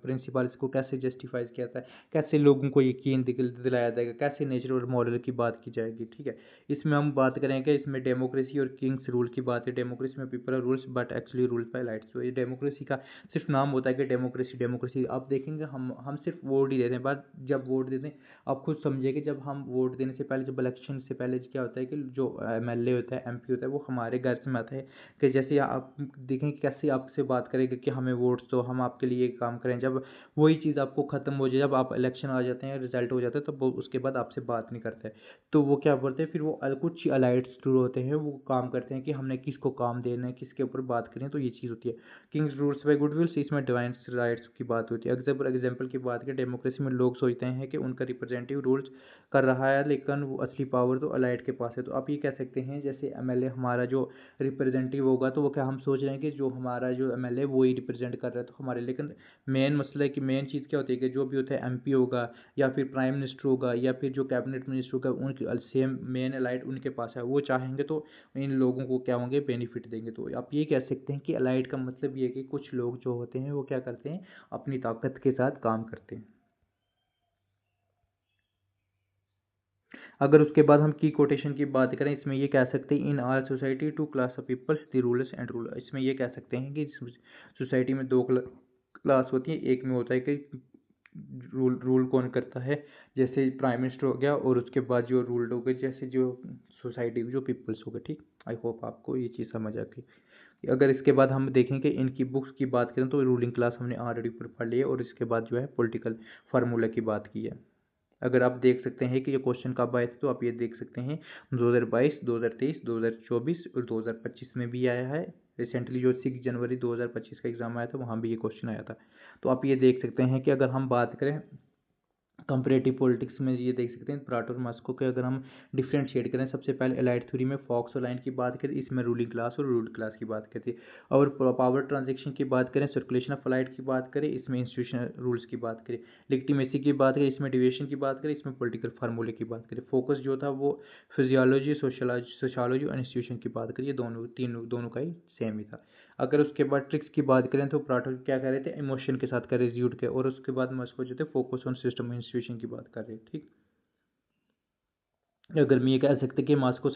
प्रिंसिपल्स को कैसे जस्टिफाइज किया जाता है, कैसे लोगों को यकीन दिलाया जाएगा, कैसे नेचर और मॉरल की बात की जाएगी, ठीक है। इसमें हम बात करेंगे, इसमें डेमोक्रेसी और किंग्स रूल की बात है। डेमोक्रेसी में people are rules but actually ruled by elites. तो ये डेमोक्रेसी का सिर्फ नाम होता है कि डेमोक्रेसी डेमोक्रेसी, आप देखेंगे हम सिर्फ वोट ही देते हैं, बट जब वोट देते हैं आप खुद समझिए कि जब हम वोट देने से पहले, जब इलेक्शन से पहले क्या होता है कि जो एमएलए होता है, एमपी होता है, वो हमारे घर में आता है कि जैसे आप देखें कैसे आपसे बात करेगा कि हमें वोट दो, हम आपके लिए काम करें। जब वही चीज़ आपको ख़त्म हो जाए, जब आप इलेक्शन आ जाते हैं, रिजल्ट हो जाता है, तब वो उसके बाद आपसे बात नहीं करता है। तो वो क्या बोलते हैं फिर, वो कुछ अलाइट्स जो होते हैं वो काम करते हैं कि हमने किसको काम देना है, किसके ऊपर बात करें। तो ये चीज़ होती है किंग्स रूल्स बाय गुडविल। इसमें डिवाइन राइट्स की बात होती है। एग्जाम्पल की बात करें, डेमोक्रेसी में लोग सोचते हैं कि उनका रिप्रेजेंटेटिव रूल्स कर रहा है, लेकिन वो असली पावर तो अलाइट के पास है। तो आप ये कह सकते हैं जैसे एमएलए हमारा जो रिप्रेजेंटेटिव होगा, तो वो क्या हम सोच रहे हैं कि जो हमारा जो एमएलए वो ही रिप्रेजेंट कर रहा है तो हमारे, लेकिन मेन मसला है कि मेन चीज़ क्या होती है कि जो भी होता है एमपी होगा या फिर प्राइम मिनिस्टर होगा या फिर जो कैबिनेट मिनिस्टर होगा, उनकी सेम मेन अलाइट उनके पास है। वो चाहेंगे तो इन लोगों को क्या होंगे, बेनिफिट देंगे। तो आप ये कह सकते हैं कि अलाइट का मतलब ये है कि कुछ लोग जो होते हैं वो क्या करते हैं, अपनी ताकत के साथ काम करते हैं। अगर उसके बाद हम की कोटेशन की बात करें, इसमें ये कह सकते हैं in our society two class of peoples the rulers and ruler. इसमें ये कह सकते हैं कि सोसाइटी में दो क्लास होती है। एक में होता है कि रूल रूल कौन करता है, जैसे प्राइम मिनिस्टर हो गया, और उसके बाद जो रूल्ड हो गए, जैसे जो सोसाइटी जो पीपल्स हो गए, ठीक। आई होप आपको ये चीज़ समझ आ गई। अगर इसके बाद हम देखेंगे इनकी बुक्स की बात करें, तो रूलिंग क्लास हमने ऑलरेडी ऊपर पढ़ ली है, और इसके बाद जो है पॉलिटिकल फार्मूला की बात की है। अगर आप देख सकते हैं कि ये क्वेश्चन कब आए थे, तो आप ये देख सकते हैं 2022, 2023, 2024 और 2025 में भी आया है। रिसेंटली जो 6 जनवरी 2025 का एग्ज़ाम आया था, वहाँ भी ये क्वेश्चन आया था। तो आप ये देख सकते हैं कि अगर हम बात करें कंपरेटिव पॉलिटिक्स में ये देख सकते हैं प्लाटो और मास्को के अगर हम डिफरेंशिएट करें, सबसे पहले एलाइड थ्योरी में फॉक्स और लाइन की बात करें, इसमें रूलिंग क्लास और रूल्ड क्लास की बात करती है। और पावर ट्रांजेक्शन की बात करें, सर्कुलेशन ऑफ लाइट की बात करें, इसमें इंस्टीट्यूशनल रूल्स की बात करें, लिग्टिमेसी की बात करें, इसमें डिविएशन की बात करें, इसमें पॉलिटिकल फार्मूले की बात करें। फोकस जो था वो फिजियोलॉजी, सोशोलॉजी और इंस्टीट्यूशन की बात करें, ये दोनों का ही सेम ही था। अगर उसके बाद ट्रिक्स की बात करें तो प्लाटो क्या कर रहे थे, इमोशन के साथ कर रहे ज्यूड के, और उसके बाद मस्को जो थे फोकस ऑन सिस्टम इंस्टीट्यूशन की बात कर रहे, ठीक। अगर मैं ये कह सकते कि मास्को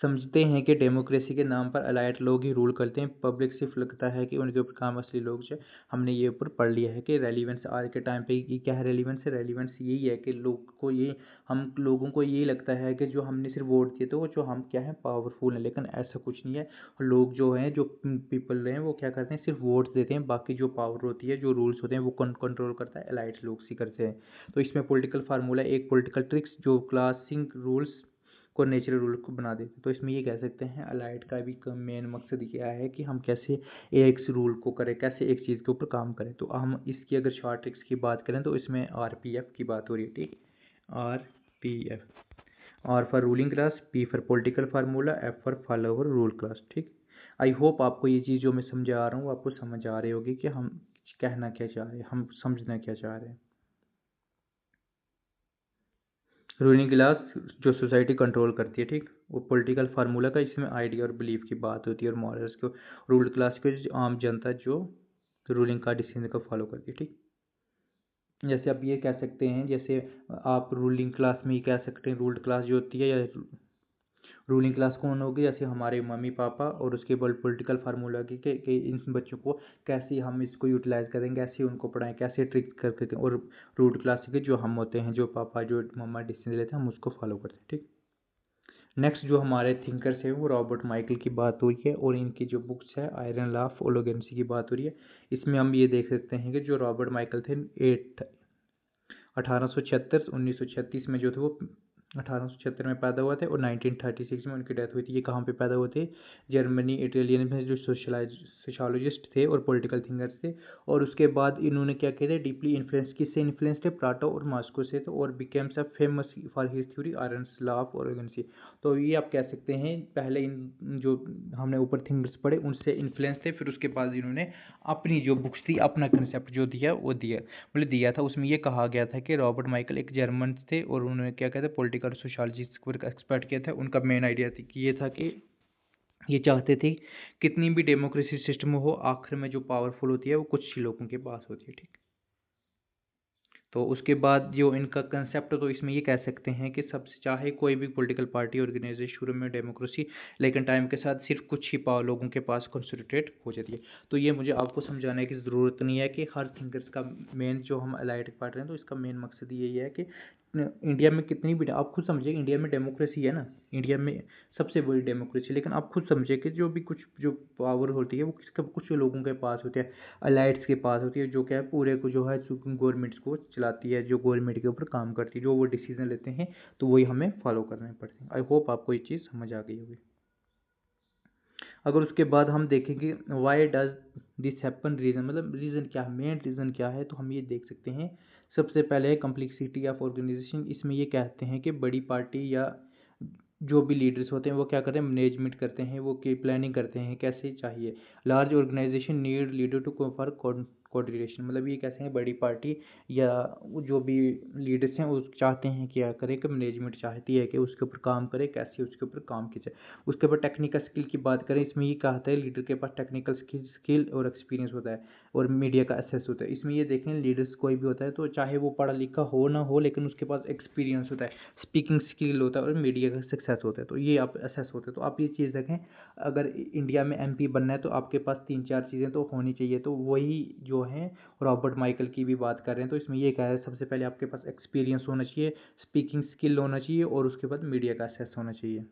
समझते हैं कि डेमोक्रेसी के नाम पर अलाइट लोग ही रूल करते हैं, पब्लिक सिर्फ लगता है कि उनके ऊपर काम असली लोग जो हमने ये ऊपर पढ़ लिया है कि रेलिवेंस आज के टाइम पे ये क्या है, रेलिवेंस है, रेलिवेंस यही है कि लोग को ये हम लोगों को ये लगता है कि जो हमने सिर्फ वोट दिए तो वो जो हम क्या है पावरफुल है, लेकिन ऐसा कुछ नहीं है। लोग जो हैं जो पीपल हैं वो क्या करते हैं, सिर्फ वोट देते हैं, बाकी जो पावर होती है जो रूल्स होते हैं वो कंट्रोल करता है एलाइट लोग ही करते हैं। तो इसमें पॉलिटिकल फार्मूला एक पॉलिटिकल ट्रिक्स जो क्लासिंग रूल्स को नेचुरल रूल को बना देते, तो इसमें ये कह सकते हैं अलाइट का भी मेन मकसद क्या है कि हम कैसे एक रूल को करें, कैसे एक चीज़ के ऊपर काम करें। तो हम इसकी अगर शॉर्ट ट्रिक्स की बात करें तो इसमें RPF की बात हो रही है, ठीक। RPF, R for ruling class, P for political formula, F for follower rule class, ठीक। आई होप आपको ये चीज़ जो मैं समझा रहा हूँ आपको समझ आ रही होगी कि हम कहना क्या चाह रहे हैं, हम समझना क्या चाह रहे हैं। रूलिंग क्लास जो सोसाइटी कंट्रोल करती है, ठीक। वो पॉलिटिकल फार्मूला का इसमें आइडिया और बिलीफ की बात होती है, और मॉरल्स को रूल्ड क्लास के आम जनता जो रूलिंग का डिसीजन को फॉलो करती है, ठीक। जैसे आप ये कह सकते हैं, जैसे आप रूलिंग क्लास में ये कह सकते हैं रूल्ड क्लास जो होती है या रूलिंग क्लास कौन होगी, जैसे हमारे मम्मी पापा, और उसके बाद पॉलिटिकल फार्मूला की कि इन बच्चों को कैसे हम इसको यूटिलाइज करेंगे, कैसे उनको पढ़ाएं, कैसे ट्रिक करके, और रूल्ड क्लास के जो हम होते हैं, जो पापा जो मम्मा डिसीजन लेते हैं हम उसको फॉलो करते हैं, ठीक। नेक्स्ट जो हमारे थिंकर्स हैं वो रॉबर्ट माइकल की बात हुई है, और इनकी जो बुक्स है आयरन लॉ ऑफ ओलोगेंसी की बात हो रही है। इसमें हम ये देख सकते हैं कि जो रॉबर्ट माइकल थे 1876 में जो थे वो 1876 में पैदा हुए थे, और 1936 में उनकी डेथ हुई थी। ये कहाँ पे पैदा हुए थे, जर्मनी, इटालियन में, जो सोशोलॉजिस्ट थे और पॉलिटिकल थिंकर्स थे। और उसके बाद इन्होंने क्या किया, डीपली इन्फ्लुएंस, किससे इन्फ्लुएंस थे, प्लाटो और मास्को से, तो और becomes a famous for his theory iron's law of oligarchy. तो ये आप कह सकते हैं पहले इन जो हमने ऊपर थिंकर्स पढ़े उनसे इन्फ्लुएंस थे, फिर उसके बाद इन्होंने अपनी जो बुक्स थी अपना कंसेप्ट जो दिया वो दिया था। उसमें ये कहा गया था कि रॉबर्ट माइकल एक जर्मन थे, और उन्होंने क्या कहते हैं पॉलिटिकल सोशोलॉजी पर एक्सपर्ट किया था। उनका मेन आइडिया ये था कि ये चाहते थे कितनी भी डेमोक्रेसी सिस्टम हो, आखिर में जो पावरफुल होती है वो कुछ ही लोगों के पास होती है, ठीक। तो उसके बाद जो इनका कंसेप्ट, तो इसमें ये कह सकते हैं कि सबसे चाहे कोई भी पॉलिटिकल पार्टी ऑर्गेनाइजेशन शुरू में डेमोक्रेसी, लेकिन टाइम के साथ सिर्फ कुछ ही पावर लोगों के पास कंसंट्रेट हो जाती है। तो ये मुझे आपको समझाने की ज़रूरत नहीं है कि हर थिंकर्स का मेन जो हम अलाइड पढ़ रहे हैं तो इसका मेन मकसद यही है कि इंडिया में कितनी भी, आप खुद समझिए इंडिया में डेमोक्रेसी है ना, इंडिया में सबसे बड़ी डेमोक्रेसी, लेकिन आप खुद समझिए कि जो भी कुछ जो पावर होती है वो किसका, कुछ लोगों के पास होती है, अलाइट्स के पास होती है, जो क्या है पूरे को जो है गवर्नमेंट्स को चलाती है, जो गवर्नमेंट के ऊपर काम करती है, जो वो डिसीजन लेते हैं तो वही हमें फॉलो करने पड़ते हैं। आई होप आपको ये चीज़ समझ आ गई होगी। अगर उसके बाद हम देखेंगे why does this happen, reason मतलब रीज़न क्या है, मेन रीज़न क्या है, तो हम ये देख सकते हैं। सबसे पहले कम्प्लेक्सिटी ऑफ ऑर्गेनाइजेशन, इसमें ये कहते हैं कि बड़ी पार्टी या जो भी लीडर्स होते हैं वो क्या करते हैं, मैनेजमेंट करते हैं, वो की प्लानिंग करते हैं कैसे चाहिए। Large organisation need leader to for coordination, मतलब ये कैसे हैं बड़ी पार्टी या वो जो भी लीडर्स हैं वो चाहते हैं क्या करें, कि मैनेजमेंट चाहती है कि उसके ऊपर काम करे, कैसे उसके ऊपर काम किया जाए। उसके ऊपर टेक्निकल स्किल की बात करें, इसमें ये कहता है लीडर के पास टेक्निकल स्किल और एक्सपीरियंस होता है, और मीडिया का एसेस होता है। इसमें ये देखें लीडर्स कोई भी होता है तो चाहे वो पढ़ा लिखा हो ना हो, लेकिन उसके पास एक्सपीरियंस होता है, स्पीकिंग स्किल होता है, और मीडिया का सक्सेस होता है, तो ये आप एसेस होते हैं। तो आप ये चीज़ देखें, अगर इंडिया में MP बनना है तो आपके पास 3-4 चीज़ें तो होनी चाहिए, तो वही जो है रॉबर्ट माइकल की भी बात कर रहे हैं। तो इसमें ये कह रहे हैं सबसे पहले आपके पास एक्सपीरियंस होना चाहिए, स्पीकिंग स्किल होना चाहिए, और उसके बाद मीडिया का एसेस होना चाहिए।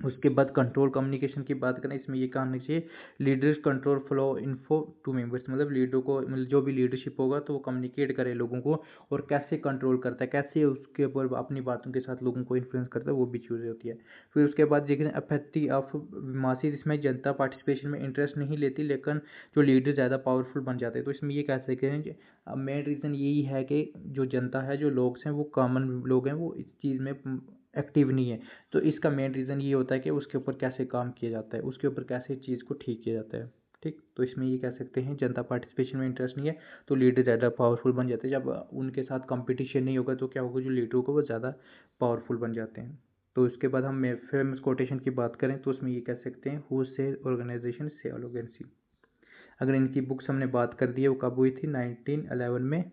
उसके बाद कंट्रोल कम्युनिकेशन की बात करें, इसमें ये क्या होना चाहिए, leaders control flow info to members, मतलब लीडर को, मतलब जो भी लीडरशिप होगा तो वो कम्युनिकेट करे लोगों को, और कैसे कंट्रोल करता है, कैसे उसके ऊपर अपनी बातों के साथ लोगों को इन्फ्लुएंस करता है, वो भी चीज़ होती है। फिर उसके बाद देखें अफेक्टी ऑफ मासिस, इसमें जनता पार्टिसिपेशन में इंटरेस्ट नहीं लेती, लेकिन जो लीडर ज़्यादा पावरफुल बन जाते हैं। तो इसमें ये कह सकते हैं कि मेन रीज़न यही है कि जो जनता है, जो लोग हैं, वो कॉमन लोग हैं, वो इस चीज़ में एक्टिव नहीं है। तो इसका मेन रीज़न ये होता है कि उसके ऊपर कैसे काम किया जाता है, उसके ऊपर कैसे चीज़ को ठीक किया जाता है। ठीक, तो इसमें ये कह सकते हैं जनता पार्टिसिपेशन में इंटरेस्ट नहीं है, तो लीडर ज़्यादा पावरफुल बन जाते हैं। जब उनके साथ कंपटीशन नहीं होगा तो क्या होगा, जो लीडर होगा वो ज़्यादा पावरफुल बन जाते हैं। तो उसके बाद हम फेमस कोटेशन की बात करें तो उसमें ये कह सकते हैं, हु से ऑर्गेनाइजेशन से एलोगेंसी। अगर इनकी बुक्स हमने बात कर दी है, वो कब हुई थी, 1911 में।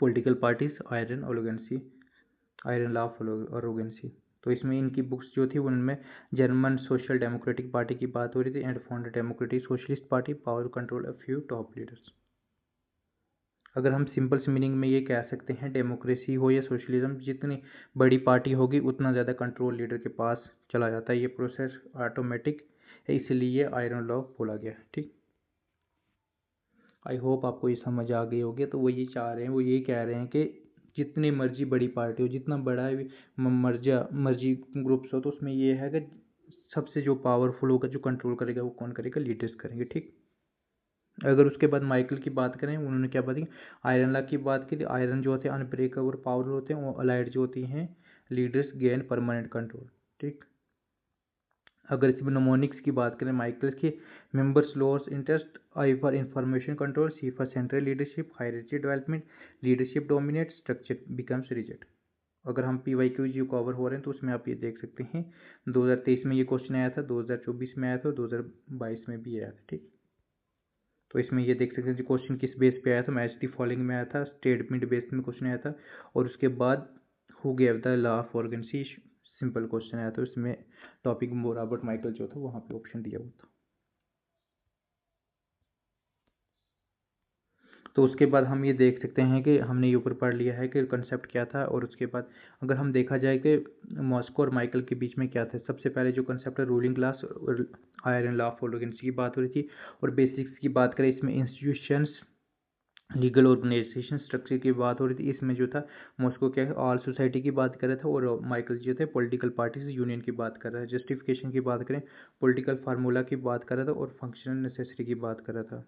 Political parties iron oligarchy, iron law of arrogance. तो इसमें इनकी बुक्स जो थी उनमें जर्मन सोशल डेमोक्रेटिक पार्टी की बात हो रही थी, and founded democratic socialist party, power control a few top leaders. अगर हम सिंपल से मीनिंग में ये कह सकते हैं, डेमोक्रेसी हो या सोशलिज्म, जितनी बड़ी पार्टी होगी उतना ज़्यादा कंट्रोल लीडर के पास चला जाता है। ये प्रोसेस ऑटोमेटिक है, इसलिए आयरन लॉ बोला गया है। ठीक, आई होप आपको ये समझ आ गई होगी। तो वो ये चाह रहे हैं, वो ये कह रहे हैं कि जितनी मर्जी बड़ी पार्टी हो, जितना बड़ा भी मर्जी ग्रुप्स हो, तो उसमें ये है कि सबसे जो पावरफुल होगा, जो कंट्रोल करेगा, वो कौन करेगा, लीडर्स करेंगे। ठीक, अगर उसके बाद माइकल की बात करें, उन्होंने क्या बात की, आयरन लॉ की बात की थी। आयरन जो होते हैं अनब्रेकेबल पावर होते हैं, वो अलाइड जो होती हैं लीडर्स गेन परमानेंट कंट्रोल। ठीक, अगर इसमें नमोनिक्स की बात करें, माइकल की, members loss interest, I for information control, C for central leadership, hierarchy development, leadership dominate, structure becomes rigid. अगर हम पी वाई क्यू जी कवर हो रहे हैं तो उसमें आप ये देख सकते हैं, 2023 में ये क्वेश्चन आया था, 2024 में आया था, 2022 में भी आया था। ठीक, तो इसमें ये देख सकते हैं क्वेश्चन किस बेस पे आया था, मैच दी फॉलोइंग में आया था, स्टेटमेंट बेस में क्वेश्चन आया था, और उसके बाद who gave the law of oligarchy, simple question आया था, उसमें टॉपिक रॉबर्ट माइकल जो था वहाँ पे ऑप्शन दिया हुआ था। तो उसके बाद हम ये देख सकते हैं कि हमने ये ऊपर पढ़ लिया है कि कंसेप्ट क्या था, और उसके बाद अगर हम देखा जाए कि मॉस्को और माइकल के बीच में क्या था, सबसे पहले जो कंसेप्ट है रूलिंग क्लास और आयरन लॉ ऑफ ऑर्गेन्सी की बात हो रही थी। और बेसिक्स की बात करें, इसमें इंस्टीट्यूशंस, लीगल ऑर्गेनाइजेशन स्ट्रक्चर की बात हो रही थी। इसमें जो था मॉस्को क्या है, ऑल सोसाइटी की बात कर रहा था, और माइकल जो थे पॉलिटिकल पार्टीज यूनियन की बात कर रहा है। जस्टिफिकेशन की बात करें, पॉलिटिकल फार्मूला की बात कर रहा था, और फंक्शनल नेसेसरी की बात कर रहा था।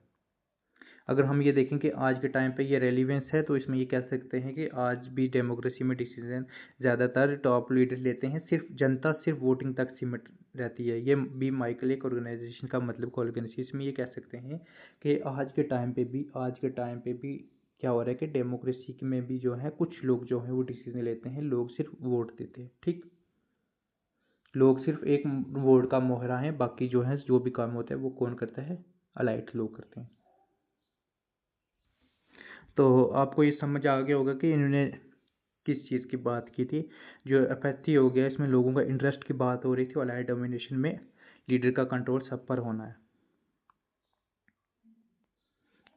अगर हम ये देखें कि आज के टाइम पे ये रेलिवेंस है, तो इसमें ये कह सकते हैं कि आज भी डेमोक्रेसी में डिसीजन ज़्यादातर टॉप लीडर लेते हैं, सिर्फ जनता सिर्फ वोटिंग तक सीमित रहती है। ये भी माइकल एक ऑर्गेनाइजेशन का मतलब ऑर्गेनाइजेशन में ये कह सकते हैं कि आज के टाइम पे भी क्या हो रहा है कि डेमोक्रेसी में भी जो है कुछ लोग जो हैं वो डिसीजन लेते हैं, लोग सिर्फ वोट देते हैं। ठीक, लोग सिर्फ एक वोट का मोहरा है, बाकी जो है जो भी काम होता है वो कौन करता है, अलाइट लोग करते हैं। तो आपको ये समझ आ गया होगा कि इन्होंने किस चीज़ की बात की थी। जो एपैथी हो गया, इसमें लोगों का इंटरेस्ट की बात हो रही थी, और अलाइड डोमिनेशन में लीडर का कंट्रोल सब पर होना है।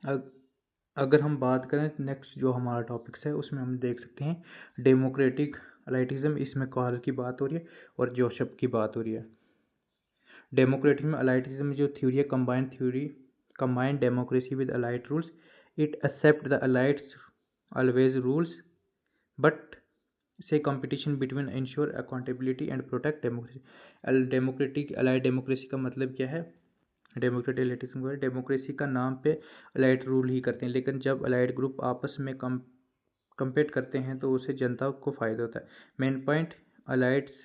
अग- अगर हम बात करें नेक्स्ट जो हमारा टॉपिक्स है, उसमें हम देख सकते हैं डेमोक्रेटिक अलाइटिज्म, इसमें कार्ल की बात हो रही है और जोसेफ की बात हो रही है। डेमोक्रेटिक में अलाइटिज्म जो थ्योरी है, theory, combined democracy with elite rules, it accept the elites always rules, but say competition between ensure accountability and protect democracy। Democratic allied democracy का मतलब क्या है, डेमोक्रेटिक एलिटिज्म को डेमोक्रेसी का नाम पे अलाइड रूल ही करते हैं, लेकिन जब अलाइड ग्रुप आपस में कंपेट करते हैं तो उससे जनता को फायदा होता है। Main point, elites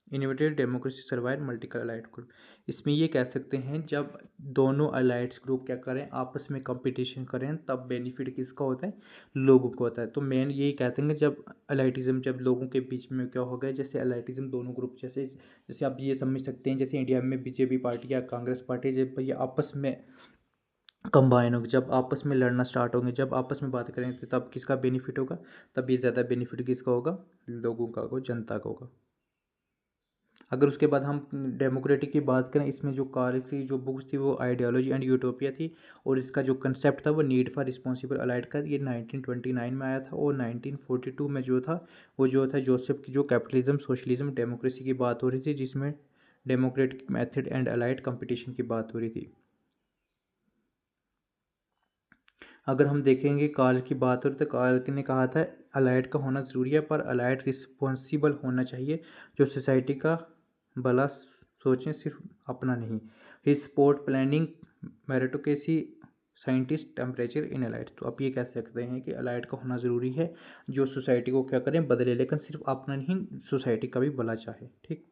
innovated democracy survive multiple elite group. इसमें ये कह सकते हैं जब दोनों अलाइड्स ग्रुप क्या करें, आपस में कंपटीशन करें, तब बेनिफिट किसका होता है, लोगों को होता है। तो मेन यही कहते हैं कि जब अलाइटिज्म, जब लोगों के बीच में क्या हो गया, जैसे अलाइटिज्म दोनों ग्रुप, जैसे जैसे आप ये समझ सकते हैं, जैसे इंडिया में बीजेपी पार्टी या कांग्रेस पार्टी, जब ये आपस में कंबाइन होगी, जब आपस में लड़ना स्टार्ट होंगे, जब आपस में बात करेंगे, तो तब किसका बेनिफिट होगा, तब ये ज़्यादा बेनिफिट किसका होगा, लोगों का होगा, जनता का होगा। अगर उसके बाद हम डेमोक्रेटिक की बात करें, इसमें जो कार्य की जो बुक्स थी वो आइडियोलॉजी एंड यूटोपिया थी, और इसका जो कंसेप्ट था वो नीड फॉर रिस्पॉन्सिबल अलाइड का, ये 1929 में आया था। और 1942 में जो था वो जो था जोसेफ की जो कैपिटलिज्म सोशलिज्म डेमोक्रेसी की बात हो रही थी, जिसमें democratic method and allied competition की बात हो रही थी। अगर हम देखेंगे कार्ल की बात हो तो कार्ल ने कहा था अलाइड का होना ज़रूरी है, पर अलाइड रिस्पॉन्सिबल होना चाहिए, जो सोसाइटी का भला सोचें, सिर्फ अपना नहीं। His sport planning meritocracy scientist temperature in allied. तो आप ये कह सकते हैं कि अलाइड का होना ज़रूरी है, जो सोसाइटी को क्या करें बदले, लेकिन सिर्फ अपना नहीं, सोसाइटी का भी भला चाहे। ठीक।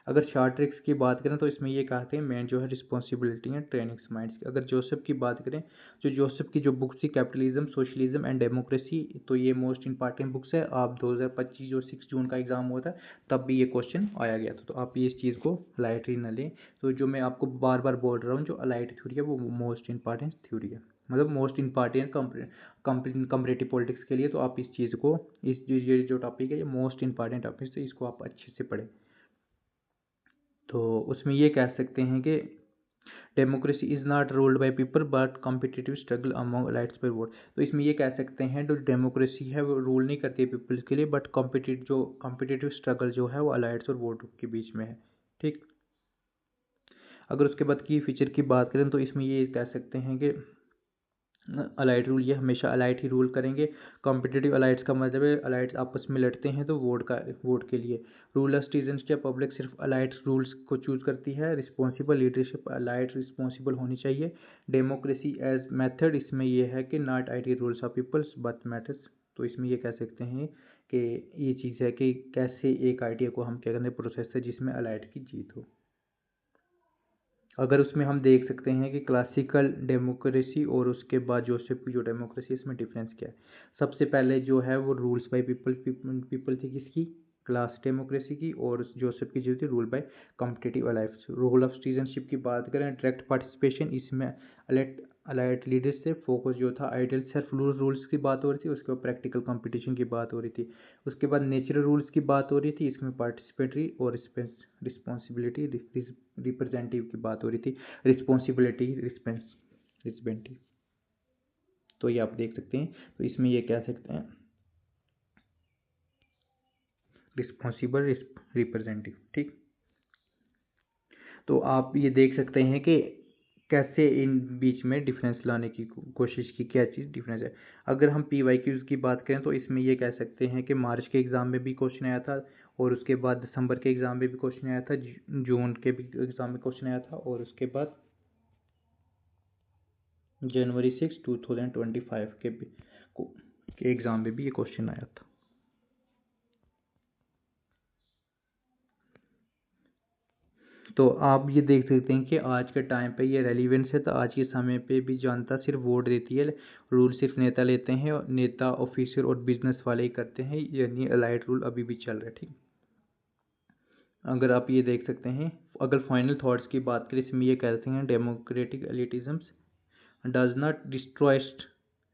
अगर शार्ट ट्रिक्स की बात करें तो इसमें ये कहते हैं मेन जो है रिस्पॉन्सिबिलिटी है ट्रेनिंग्स माइंड्स की। अगर जोसेफ की बात करें, जो जोसेफ की जो बुक्स थी कैपिटलिज्म सोशलिज्म एंड डेमोक्रेसी, तो ये मोस्ट इंपॉर्टेंट बुक्स है। आप 2025 जो 6 जून का एग्जाम हुआ था तब भी ये क्वेश्चन आया गया था, तो आप ये इस चीज़ को लाइटली न लें। तो जो मैं आपको बार बार बोल रहा हूँ, जो अलाइड थ्योरी है वो मोस्ट इंपॉर्टेंट थ्योरी है, मतलब मोस्ट इंपॉर्टेंट कंपरेटिव पॉलिटिक्स के लिए। तो आप इस चीज़ को, इस ये जो टॉपिक है ये मोस्ट इंपॉर्टेंट टॉपिक है, इसको आप अच्छे से पढ़ें। तो उसमें ये कह सकते हैं कि democracy is not ruled by people but competitive struggle among elites पर वोट। तो इसमें ये कह सकते हैं जो डेमोक्रेसी है वो रूल नहीं करती है पीपल्स के लिए, बट कॉम्पिटिटिव स्ट्रगल जो है वो अलाइड्स और वोट के बीच में है। ठीक। अगर उसके बाद की फीचर की बात करें तो इसमें ये कह सकते हैं कि अलाइड रूल, ये हमेशा अलाइड ही रूल करेंगे। कॉम्पिटिटिव अलाइड्स का मतलब है अलाइड्स आपस में लड़ते हैं तो वोट के लिए। रूलर सिटीजन्स क्या पब्लिक सिर्फ अलाइड्स रूल्स को चूज करती है। रिस्पॉन्सिबल लीडरशिप, अलाइड रिस्पॉन्सिबल होनी चाहिए। डेमोक्रेसी एज मेथड, इसमें यह है कि not ideal rules of peoples but matters. तो इसमें ये कह सकते हैं कि ये चीज़ है कि कैसे एक आइडिया को हम क्या करते हैं प्रोसेस है जिसमें अलाइड की जीत हो। अगर उसमें हम देख सकते हैं कि क्लासिकल डेमोक्रेसी और उसके बाद जोसेफ की जो डेमोक्रेसी, इसमें डिफरेंस क्या है। सबसे पहले जो है वो रूल्स बाय पीपल थी, किसकी, क्लास डेमोक्रेसी की। और जोसेफ की जो थी rule by competitive elites. Role of citizenship की बात करें, डायरेक्ट पार्टिसिपेशन, इसमें अलाइड लीडर से फोकस जो था आइडियल सेल्फ रूल्स की बात हो रही थी, उसके बाद प्रैक्टिकल कंपटीशन की बात हो रही थी। उसके बाद नेचुरल रूल्स की बात हो रही थी, इसमें पार्टिसिपेटरी और रिस्पॉन्सिबिलिटी रिप्रेजेंटेटिव की बात हो रही थी। रिस्पॉन्सिबिलिटी। तो ये आप देख सकते हैं, तो इसमें ये कह सकते हैं रिस्पॉन्सिबल रिप्रेजेंटेटिव। ठीक। तो आप ये देख सकते हैं कि कैसे इन बीच में डिफरेंस लाने की कोशिश की, क्या चीज़ डिफरेंस है। अगर हम PYQs की बात करें तो इसमें ये कह सकते हैं कि मार्च के एग्ज़ाम में भी क्वेश्चन आया था, और उसके बाद दिसंबर के एग्ज़ाम में भी क्वेश्चन आया था, जून के भी एग्ज़ाम में क्वेश्चन आया था, और उसके बाद जनवरी 6 2025 के एग्ज़ाम में भी ये क्वेश्चन आया था। तो आप ये देख सकते हैं कि आज के टाइम पे ये रेलिवेंस है, तो आज के समय पे भी जनता सिर्फ वोट देती है, रूल सिर्फ नेता लेते हैं, और नेता ऑफिसर और बिजनेस वाले ही करते हैं, यानी अलाइड रूल अभी भी चल रहा है। ठीक। अगर आप ये देख सकते हैं, अगर फाइनल थॉट्स की बात करें, इसमें ये कहते हैं democratic elitisms does not destroy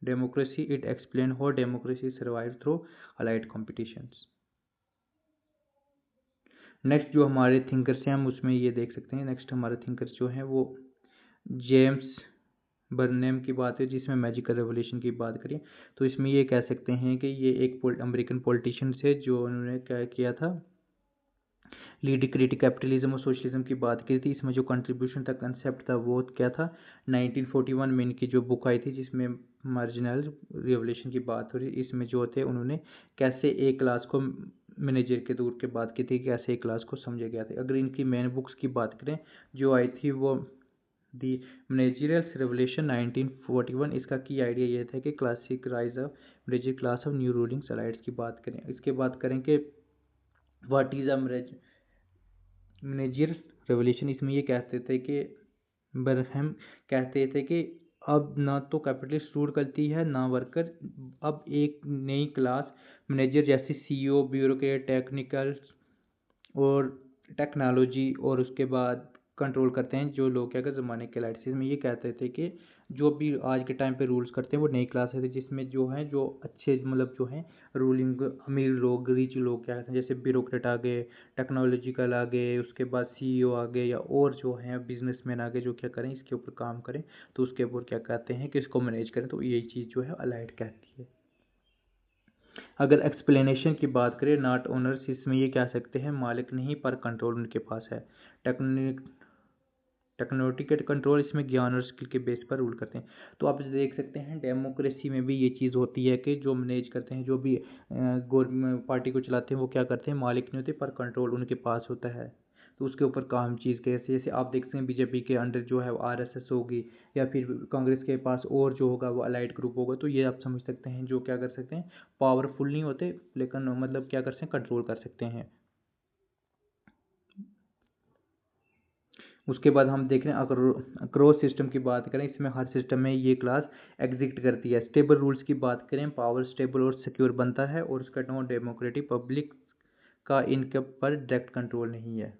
democracy, it explain how democracy survive through elite competitions. Next जो हमारे थिंकर्स हैं हम उसमें ये देख सकते हैं, नेक्स्ट हमारे थिंकर्स जो हैं वो जेम्स बर्नम की बात है, जिसमें मैजिकल रेवोल्यूशन की बात करें तो इसमें ये कह सकते हैं कि ये एक अमेरिकन पॉलिटिशियन थे, जो उन्होंने क्या किया था, लीड क्रिटिक कैपिटलिज्म और सोशलिज्म की बात की थी। इसमें जो कंट्रीब्यूशन था, कंसेप्ट था, वो क्या था, 1941 में इनकी जो बुक आई थी जिसमें मार्जिनल रेवोल्यूशन की बात हो रही, इसमें जो थे उन्होंने कैसे एक क्लास को मैनेजर के दूर के बात की थी, कैसे एक क्लास को समझे गया था। अगर इनकी मेन बुक्स की बात करें जो आई थी वो दी मैनेजरियल रेवोल्यूशन 1941, इसका की आइडिया ये था कि classic rise of manager class of new ruling elites की बात करें। इसके बात करें कि what is a managerial revolution, इसमें ये कहते थे कि बरहम कहते थे कि अब ना तो कैपिटलिस्ट रूल करती है ना वर्कर, अब एक नई क्लास मैनेजर जैसे CEO, ब्यूरोक्रेट, टेक्निकल और टेक्नोलॉजी और उसके बाद कंट्रोल करते हैं जो लोग क्या कर ज़माने के लाइट से। इसमें ये कहते थे कि जो भी आज के टाइम पे रूल्स करते हैं वो नई क्लास है, जिसमें जो है जो अच्छे मतलब जो है रूलिंग अमीर लोग रिच लोग क्या कहते हैं, जैसे ब्यूरोक्रेट आ गए, टेक्नोलॉजिकल आ गए, उसके बाद सीईओ आ गए, या और जो हैं बिजनेसमैन आ गए जो क्या करें इसके ऊपर काम करें, तो उसके ऊपर क्या कहते हैं कि इसको मैनेज करें, तो यही चीज़ जो है अलाइड कहती है। अगर एक्सप्लेनेशन की बात करें नॉट ओनर्स, इसमें ये कह सकते हैं मालिक नहीं पर कंट्रोल उनके पास है। टेक्निक टेक्नोटिक कंट्रोल इसमें ज्ञान और स्किल के बेस पर रूल करते हैं। तो आप देख सकते हैं डेमोक्रेसी में भी ये चीज़ होती है कि जो मैनेज करते हैं, जो भी गवर्नमेंट पार्टी को चलाते हैं, वो क्या करते हैं मालिक नहीं होते पर कंट्रोल उनके पास होता है। तो उसके ऊर काम चीज़ कैसे, जैसे आप देखते हैं बीजेपी के अंडर जो है वो आरएसएस होगी, या फिर कांग्रेस के पास और जो होगा वो अलाइड ग्रुप होगा। तो ये आप समझ सकते हैं जो क्या कर सकते हैं, पावरफुल नहीं होते लेकिन मतलब क्या कर सकते हैं कंट्रोल कर सकते हैं। उसके बाद हम देख रहे हैं अगर क्रॉस सिस्टम की बात करें, इसमें हर सिस्टम में ये क्लास एग्जिस्ट करती है। स्टेबल रूल्स की बात करें, पावर स्टेबल और सिक्योर बनता है, और उसका नॉन डेमोक्रेटिक पब्लिक का इनके पर डायरेक्ट कंट्रोल नहीं है।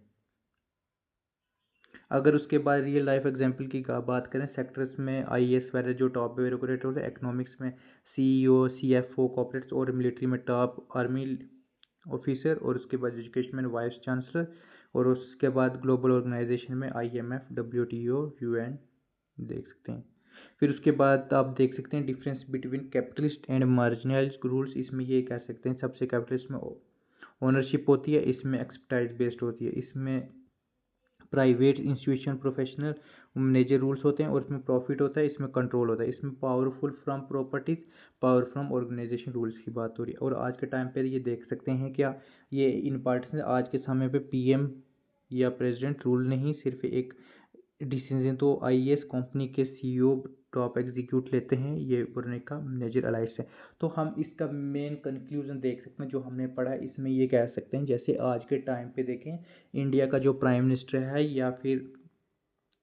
अगर उसके बाद रियल लाइफ एग्जांपल की बात करें, सेक्टर्स में आईएएस वाले जो टॉप ब्यूरोक्रेट होते हैं, इकोनॉमिक्स में सीईओ सीएफओ कॉर्पोरेट्स, और मिलिट्री में टॉप आर्मी ऑफिसर, और उसके बाद एजुकेशन में वाइस चांसलर, और उसके बाद ग्लोबल ऑर्गेनाइजेशन में आईएमएफ डब्ल्यूटीओ यूएन देख सकते हैं। फिर उसके बाद आप देख सकते हैं difference between capitalist and marginalised rules, इसमें ये कह सकते हैं सबसे कैपिटलिस्ट में ओनरशिप होती है, इसमें एक्सपर्टाइज बेस्ड होती है, इसमें private institution professional manager rules होते हैं, और इसमें प्रॉफिट होता है, इसमें कंट्रोल होता है, इसमें powerful from properties power from organisation rules की बात हो रही है। और आज के टाइम पे ये देख सकते हैं क्या, ये इन पार्ट आज के समय पे पीएम या प्रेसिडेंट रूल नहीं, सिर्फ एक डिसीजन तो आईएएस कंपनी के सीईओ टॉप एग्जीक्यूट लेते हैं, ये करने का मेजर अलाइस है। तो हम इसका मेन कंक्लूजन देख सकते हैं जो हमने पढ़ा है, इसमें ये कह सकते हैं जैसे आज के टाइम पे देखें इंडिया का जो प्राइम मिनिस्टर है या फिर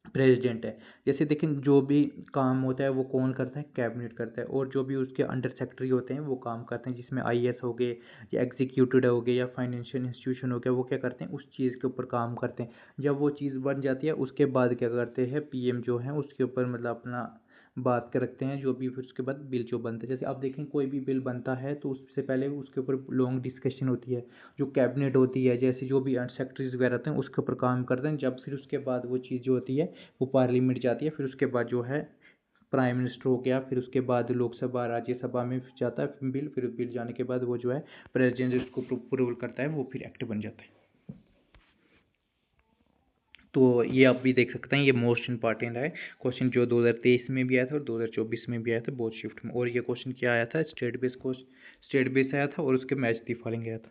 प्रेसिडेंट है, जैसे देखें जो भी काम होता है वो कौन करता है, कैबिनेट करता है, और जो भी उसके अंडर सेक्रेटरी होते हैं वो काम करते हैं, जिसमें आईएएस हो गए या एग्जीक्यूटिव हो गए या फाइनेंशियल इंस्टीट्यूशन हो गया, वो क्या करते हैं उस चीज़ के ऊपर काम करते हैं। जब वो चीज़ बन जाती है उसके बाद क्या करते हैं पीएम जो है उसके ऊपर मतलब अपना बात कर रखते हैं, जो भी फिर उसके बाद बिल जो बनता है, जैसे आप देखें कोई भी बिल बनता है तो उससे पहले उसके ऊपर लॉन्ग डिस्कशन होती है, जो कैबिनेट होती है, जैसे जो भी सेक्रेटरीज वगैरह होते हैं उसके ऊपर काम करते हैं, जब फिर उसके बाद वो चीज़ जो होती है वो पार्लियामेंट जाती है, फिर उसके बाद जो है प्राइम मिनिस्टर हो गया, फिर उसके बाद लोकसभा राज्यसभा में जाता है बिल, फिर बिल जाने के बाद वो जो है प्रेसिडेंट उसको अप्रूवल करता है, वो फिर एक्ट बन जाता है। तो ये आप भी देख सकते हैं, ये मोस्ट इंपॉर्टेंट है क्वेश्चन, जो 2023 में भी आया था और 2024 में भी आया था बोथ शिफ्ट में। और ये क्वेश्चन क्या आया था, स्टेट बेस आया था, और उसके मैच दी फॉलोइंग आया था।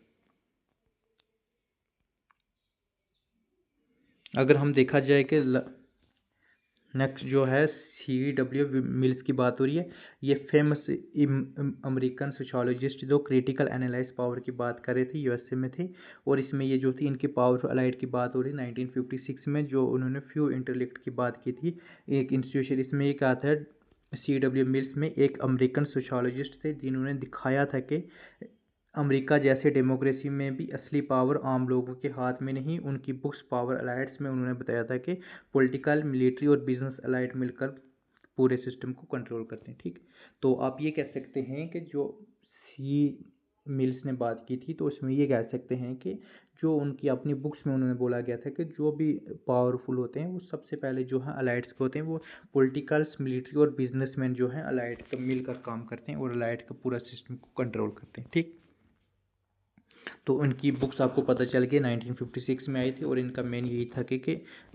अगर हम देखा जाए कि नेक्स्ट जो है सी डब्ल्यू मिल्स की बात हो रही है, ये फेमस अमेरिकन सोशोलॉजिस्ट जो क्रिटिकल एनालाइज पावर की बात कर रहे थे, यूएसए में थे, और इसमें ये जो थी इनकी पावर अलाइड की बात हो रही है 1956 में, जो उन्होंने फ्यू इंटेलेक्ट की बात की थी, एक इंस्टीट्यूशन। इसमें ये कहा था सी डब्ल्यू मिल्स में एक अमेरिकन सोशोलॉजिस्ट थे जिन्होंने दिखाया था कि अमेरिका जैसे डेमोक्रेसी में भी असली पावर आम लोगों के हाथ में नहीं। उनकी बुक्स पावर अलाइड्स में उन्होंने बताया था कि पॉलिटिकल मिलिट्री और बिजनेस अलाइड मिलकर पूरे सिस्टम को कंट्रोल करते हैं। ठीक, तो आप ये कह सकते हैं कि जो सी मिल्स ने बात की थी तो उसमें ये कह सकते हैं कि जो उनकी अपनी बुक्स में उन्होंने बोला गया था कि जो भी पावरफुल होते हैं वो सबसे पहले जो है अलाइड्स के होते हैं, वो पॉलिटिकल्स मिलिट्री और बिजनेसमैन जो हैं अलाइड का मिलकर काम करते हैं और अलाइड का पूरा सिस्टम को कंट्रोल करते हैं। ठीक, तो उनकी बुक्स आपको पता चल गई 1956 में आई थी, और इनका मेन यही था कि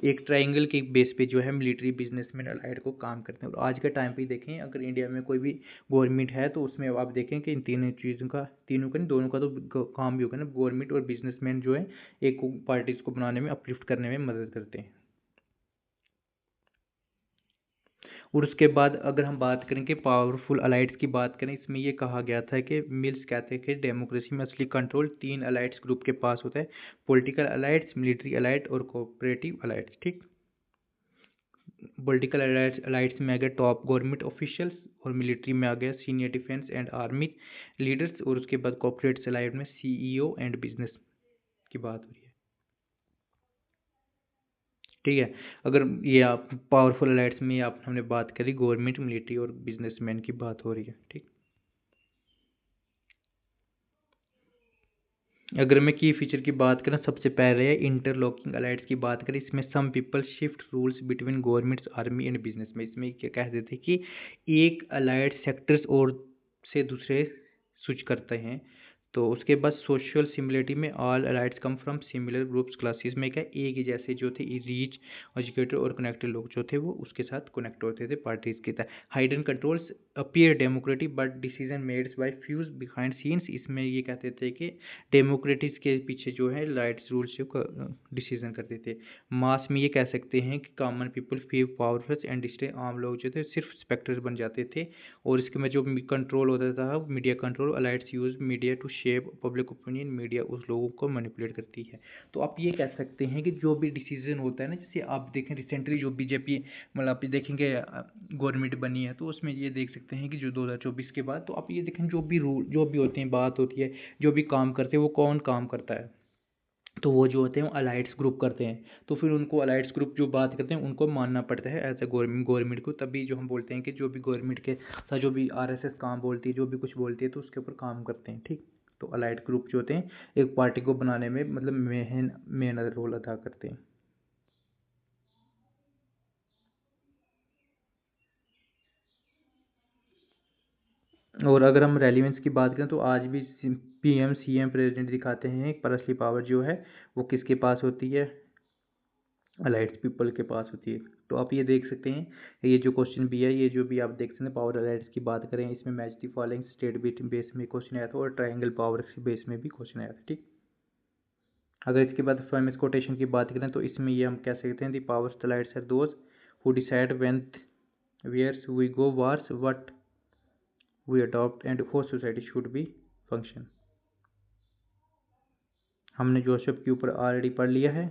एक ट्रायंगल के बेस पे जो है मिलिट्री बिजनेसमैन अलाइड को काम करते हैं। और आज के टाइम पे देखें अगर इंडिया में कोई भी गवर्नमेंट है तो उसमें आप देखें कि इन तीनों चीज़ों का, तीनों का नहीं दोनों का तो काम भी होगा ना, गवर्नमेंट और बिजनेसमैन जो है एक पार्टीज को बनाने में अपलिफ्ट करने में मदद करते हैं। और उसके बाद अगर हम बात करें कि पावरफुल अलाइड्स की बात करें, इसमें ये कहा गया था कि मिल्स कहते हैं कि डेमोक्रेसी में असली कंट्रोल तीन अलाइड्स ग्रुप के पास होता है, पॉलिटिकल अलाइड्स, मिलिट्री अलाइड और कोऑपरेटिव अलाइड्स। ठीक, पॉलिटिकल अलाइड्स में आ गया टॉप गवर्नमेंट ऑफिशियल्स, और मिलिट्री में आ गया senior defence and army leaders, और उसके बाद कॉर्पोरेट अलाइड में सीईओ एंड बिजनेस की बात हो रही है। ठीक है। अगर ये आप पावरफुल अलाइट्स में आप हमने बात करी, गवर्नमेंट, मिलिट्री और बिजनेसमैन की बात हो रही है, ठीक। अगर मैं की फीचर की बात करें, सबसे पहले है इंटरलॉकिंग अलाइट्स की बात करें। इसमें some people shift rules between governments, army and business में। इसमें क्या कह देते हैं कि एक अलाइड सेक्टर्स और से दूसरे स्विच करते हैं। तो उसके बाद सोशल सिमिलरिटी में all elites come from similar groups classes में क्या एक ही जैसे जो थे रीच, एजुकेटेड और कनेक्टेड लोग जो थे वो उसके साथ कनेक्ट होते थे पार्टीज के तहत। Hidden controls appear democratic but decision made by fuse behind scenes. इसमें ये कहते थे कि डेमोक्रेटिक्स के पीछे जो है लाइट्स रूल्स जो डिसीजन करते थे। मास में ये कह सकते हैं कि common people feel powerful and distress, आम लोग जो थे सिर्फ स्पेक्टर्स बन जाते थे। और इसके में जो कंट्रोल होता था media control, elites use media to shape public opinion. Media उस लोगों को मैनिपुलेट करती है। तो आप ये कह सकते हैं कि जो भी डिसीजन होता है ना, जैसे आप देखें रिसेंटली जो बीजेपी, मतलब आप देखेंगे गवर्नमेंट बनी है, तो उसमें ये देख सकते हैं कि जो 2024 के बाद, तो आप ये देखें जो भी रूल जो भी होते हैं, बात होती है, जो भी काम करते हैं, वो कौन काम करता है, तो वो जो होते हैं वो अलाइट्स ग्रुप करते हैं। तो फिर उनको अलाइट्स ग्रुप जो बात करते हैं उनको मानना पड़ता है एज ए गवर्नमेंट को। तभी जो हम बोलते हैं कि जो भी गवर्नमेंट के साथ जो भी आरएसएस काम बोलती है, जो भी कुछ बोलती है, तो उसके ऊपर काम करते हैं, ठीक। तो अलाइट ग्रुप जो होते हैं एक पार्टी को बनाने में मतलब मेन रोल अदा करते हैं। और अगर हम रेलिवेंस की बात करें तो आज भी पीएम सीएम प्रेसिडेंट दिखाते हैं, पर असली पावर जो है वो किसके पास होती है, अलाइट्स पीपल के पास होती है। तो आप ये देख सकते हैं, ये जो क्वेश्चन भी है, ये जो भी आप देख सकते हैं पावर अलाइट्स की बात करें, इसमें match the following state beat base में क्वेश्चन आया था और ट्रायंगल पावर बेस में भी क्वेश्चन आया था, ठीक। अगर इसके बाद फेमस कोटेशन की बात करें तो इसमें ये हम कह सकते हैं the powers the elites are those who decide when where's we go wars what we adopt and how society should be function. हमने जोसेफ के ऊपर ऑलरेडी पढ़ लिया है।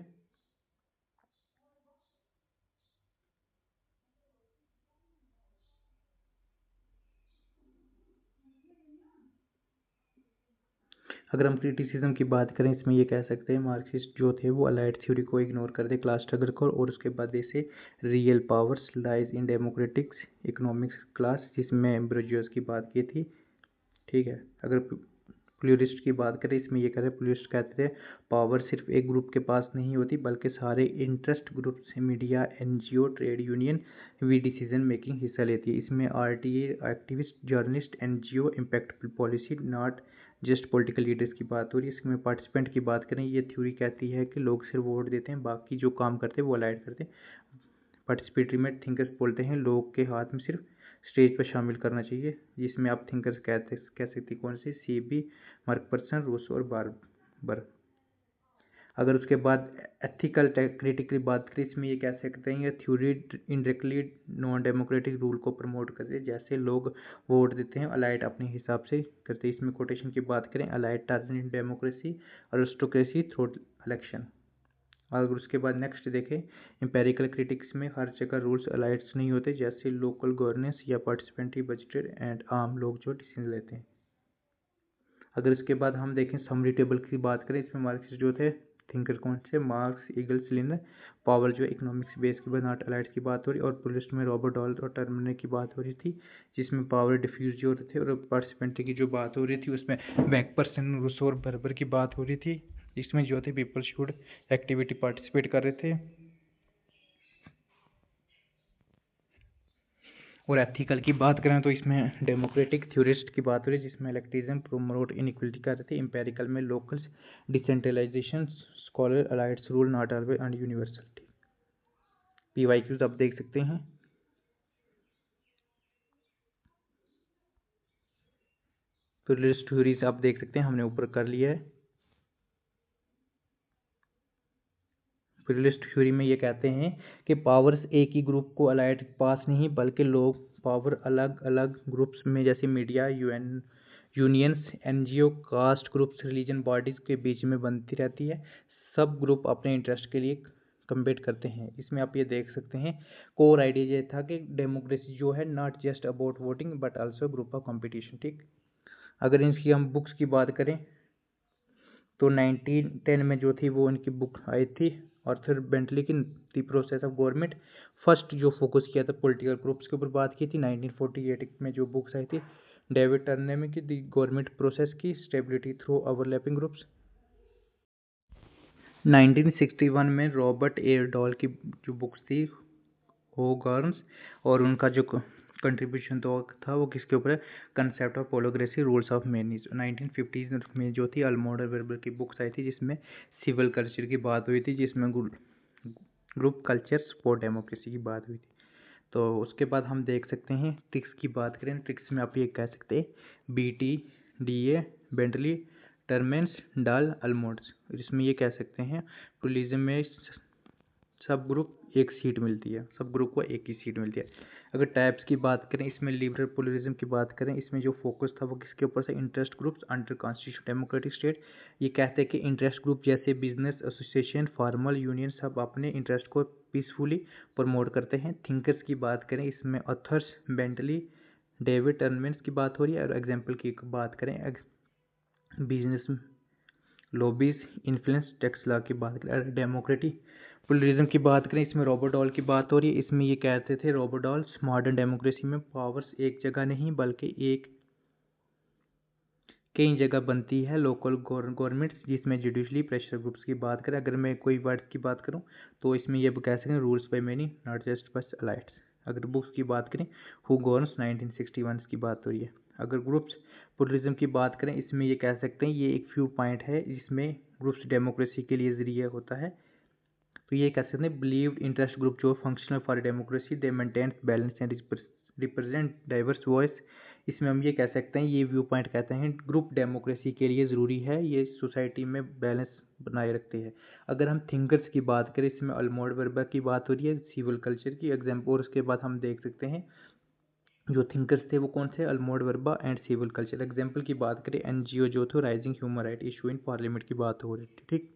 अगर हम क्रिटिसिज्म की बात करें, इसमें ये कह सकते हैं मार्क्सिस्ट जो थे वो अलाइड थ्योरी को इग्नोर कर दे क्लास स्ट्रगल को, और उसके बाद जैसे real powers lies in democratics economics class, जिसमें ब्रजियस की बात की थी, ठीक है। अगर प्लूरिस्ट की बात करें, इसमें ये कह रहे हैं प्लूरिस्ट कहते थे पावर सिर्फ एक ग्रुप के पास नहीं होती बल्कि सारे इंटरेस्ट ग्रुप से मीडिया, एनजीओ, ट्रेड यूनियन भी डिसीजन मेकिंग हिस्सा लेती है। इसमें RTA, activist, journalist, NGO, impact policy, not just political leaders की बात हो रही है। इसमें पार्टिसिपेंट की बात करें, ये थ्योरी कहती है कि लोग सिर्फ वोट देते हैं, बाकी जो काम करते हैं वो अलाइड करते हैं। पार्टिसिपेटरी में थिंकर्स बोलते हैं लोग के हाथ में सिर्फ स्टेज पर शामिल करना चाहिए, जिसमें आप थिंकर्स कह सकते हैं कौन से, C B, Mark person, Rousseau और बार्बर। अगर उसके बाद एथिकल क्रिटिक की बात करें, इसमें ये कह सकते हैं ये theory indirectly non democratic rule को प्रमोट करते हैं, जैसे लोग वोट देते हैं अलाइट अपने हिसाब से करते हैं। इसमें कोटेशन की बात करें, elite turn democracy aristocracy through election. अगर उसके बाद नेक्स्ट देखें, एम्पेरिकल क्रिटिक्स में हर जगह रूल्स अलाइड्स नहीं होते, जैसे लोकल गवर्नेंस या पार्टिसिपेंट्री बजटेड एंड आम लोग जो डिसीजन लेते हैं। अगर इसके बाद हम देखें समरी टेबल की बात करें, इसमें मार्क्सिस्ट जो थे थिंकर कौन से, मार्क्स, ईगल्स, लिनर, पावर जो इकोनॉमिक्स बेस के बाद नॉट अलाइड्स की बात हो रही, और पुलिस्ट में रॉबर्ट डॉल और टर्मिनर की बात हो रही थी, जिसमें पावर डिफ्यूज जो थे, और पार्टिसिपेंट्री की जो बात हो रही थी उसमें मैकपर्सन, रूसो और बर्बर की बात हो रही थी, जिसमें जो थे पीपल शुड एक्टिविटी पार्टिसिपेट कर रहे थे। और एथिकल की बात करें तो इसमें डेमोक्रेटिक थ्योरिस्ट की बात हो रही है, जिसमें इलेक्टिज्म प्रोमोट इनइक्वलिटी कर रहे थे। एम्पेरिकल में locals, decentralisation, scholar elites rule not always and universal. PYQs आप देख सकते हैं। प्लूरिस्ट थ्योरीज आप देख सकते हैं, हमने ऊपर कर लिया है। प्लूरिस्ट थ्योरी में ये कहते हैं कि पावर्स एक ही ग्रुप को अलाइड पास नहीं, बल्कि लोग पावर अलग अलग ग्रुप्स में, जैसे media, unions, NGO, caste groups, religion bodies के बीच में बनती रहती है। सब ग्रुप अपने इंटरेस्ट के लिए कम्पीट करते हैं। इसमें आप ये देख सकते हैं कोर आइडिया ये था कि डेमोक्रेसी जो है not just about voting but also group of competition, ठीक। अगर इनकी हम बुक्स की बात करें तो 1910 में जो थी वो इनकी बुक आई थी, आर्थर बेंटली की the process of government. First जो फोकस किया था पॉलिटिकल ग्रुप्स के ऊपर बात की थी 1948 में जो बुक्स आई थी। डेविड टर्ने में की द गवर्नमेंट प्रोसेस की स्टेबिलिटी थ्रू ओवरलैपिंग ग्रुप्स। 1961 में रॉबर्ट ए डॉल की जो बुक्स थी होगर्न्स, और उनका जो कंट्रीब्यूशन तो था वो किसके ऊपर है, कंसेप्ट ऑफ पोलोग्रेसी रूल्स ऑफ मैनीज। 1950 में जो थी अल्मोडर वेरबर की बुक्स आई थी जिसमें सिविल कल्चर की बात हुई थी, जिसमें ग्रुप कल्चर फॉर डेमोक्रेसी की बात हुई थी। तो उसके बाद हम देख सकते हैं ट्रिक्स की बात करें, ट्रिक्स में आप ये कह सकते हैं BT DA बेंटली टर्मेंस डाल अल्मोड्स। इसमें ये कह सकते हैं प्लुरलिज्म में सब ग्रुप एक सीट मिलती है, सब ग्रुप को एक ही सीट मिलती है। अगर टाइप्स की बात करें, इसमें लिबरल प्लुरलिज्म की बात करें, इसमें जो फोकस था वो किसके ऊपर से, interest groups under constitution democratic state. ये कहते हैं कि इंटरेस्ट ग्रुप जैसे बिजनेस एसोसिएशन फार्मल यूनियन सब अपने इंटरेस्ट को पीसफुली प्रमोट करते हैं। थिंकर्स की बात करें, इसमें ऑथर्स बेंटली डेविड टर्मेंस की बात हो रही है। और एग्जाम्पल की बात करें, business lobbies influence tax law की बात करें। डेमोक्रेटिक प्लुरलिज्म की बात करें, इसमें रॉबर्ट डॉल की बात हो रही है। इसमें ये कहते थे रॉबर्ट डॉल्स, मॉडर्न डेमोक्रेसी में पावर्स एक जगह नहीं बल्कि एक कई जगह बनती है लोकल गवर्नमेंट्स, जिसमें जुडिशली प्रेशर ग्रुप्स की बात करें। अगर मैं कोई वर्ड की बात करूं तो इसमें ये कह सकते हैं rules by many not just बस अलाइट्स। अगर बुक्स की बात करें, हु गवर्न्स 1961 की बात हो रही है। अगर ग्रुप्स प्लुरलिज्म की बात करें, इसमें ये कह सकते हैं ये एक फ्यू पॉइंट है जिसमें ग्रुप्स डेमोक्रेसी के लिए जरिए होता है। तो ये कह सकते हैं बिलीव्ड इंटरेस्ट ग्रुप जो functional for democracy, they maintain balance and represent diverse voice. इसमें हम ये कह सकते हैं, ये व्यू पॉइंट कहते हैं ग्रुप डेमोक्रेसी के लिए ज़रूरी है, ये सोसाइटी में बैलेंस बनाए रखते हैं। अगर हम थिंकर्स की बात करें, इसमें अल्मोड वर्बर की बात हो रही है सिविल कल्चर की एग्जाम्पल। और उसके बाद हम देख सकते हैं जो थिंकर्स थे वो कौन से, Almond Verba and civil culture. Example की बात करें, NGO जो थे rising human right issue in parliament की बात हो रही थी, ठीक।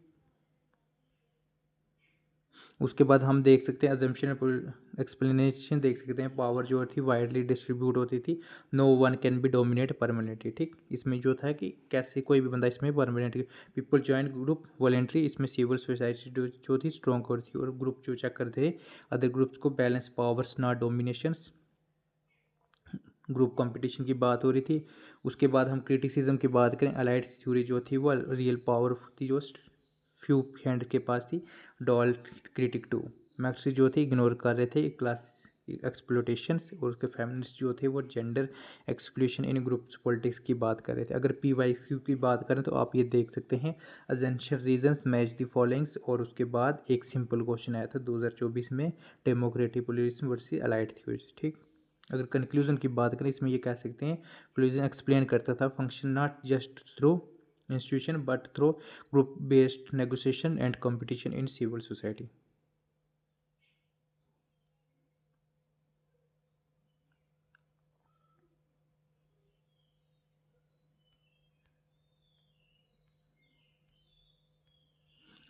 उसके बाद हम देख सकते हैं अजम्पशन एक्सप्लेनेशन देख सकते हैं, पावर जो थी वाइडली डिस्ट्रीब्यूट होती थी, no one can be dominate permanently, ठीक। इसमें जो था कि कैसे कोई भी बंदा इसमें permanent, people join group voluntary, इसमें सिविल सोसाइटी जो थी स्ट्रॉन्ग हो रही थी, और ग्रुप जो चेक करते थे अदर ग्रुप्स को, balance powers not domination, group competition की बात हो रही थी। उसके बाद हम क्रिटिसिज्म की बात करें, अलाइड थ्योरी जो थी वो रियल पावर थी जो फ्यू हैंड के पास थी, डॉल क्रिटिक टू। मैक्स जो थे इग्नोर कर रहे थे क्लास एक्सप्लोटेशन, और उसके फेमिनिस्ट जो थे वो जेंडर एक्सप्लोशन इन ग्रुप्स पॉलिटिक्स की बात कर रहे थे। अगर PYQ की बात करें तो आप ये देख सकते हैं essential reasons match the followings, और उसके बाद एक सिंपल क्वेश्चन आया था 2024 में, democratic pluralism versus allied theories, ठीक। अगर कंक्लूजन की बात करें, इसमें ये कह सकते हैं प्लुरलिज्म एक्सप्लेन करता था function not just through institution but through group based negotiation and competition in civil society.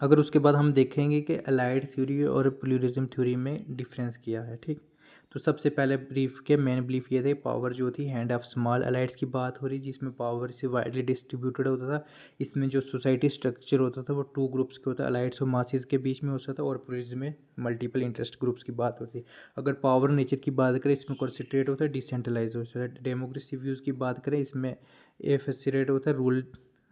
अगर उसके बाद हम देखेंगे कि अलाइड थ्योरी और प्लुरलिज्म थ्योरी में डिफरेंस किया है, ठीक। तो सबसे पहले ब्रीफ के मेन ब्रीफ ये थे, पावर जो थी हैंड ऑफ स्मॉल अलाइड्स की बात हो रही, जिसमें पावर से वाइडली डिस्ट्रीब्यूटेड होता था। इसमें जो सोसाइटी स्ट्रक्चर होता था वो टू ग्रुप्स के होता है, अलाइड्स और मासेस के बीच में होता था, और प्लुरलिज्म में मल्टीपल इंटरेस्ट ग्रुप्स की बात होती है। अगर पावर नेचर की बात करें, इसमें कॉन्सेंट्रेट होता है, डिसेंट्रलाइज होता है। डेमोक्रेसी व्यूज़ की बात करें, इसमें एफेसिरेट होता है, रूल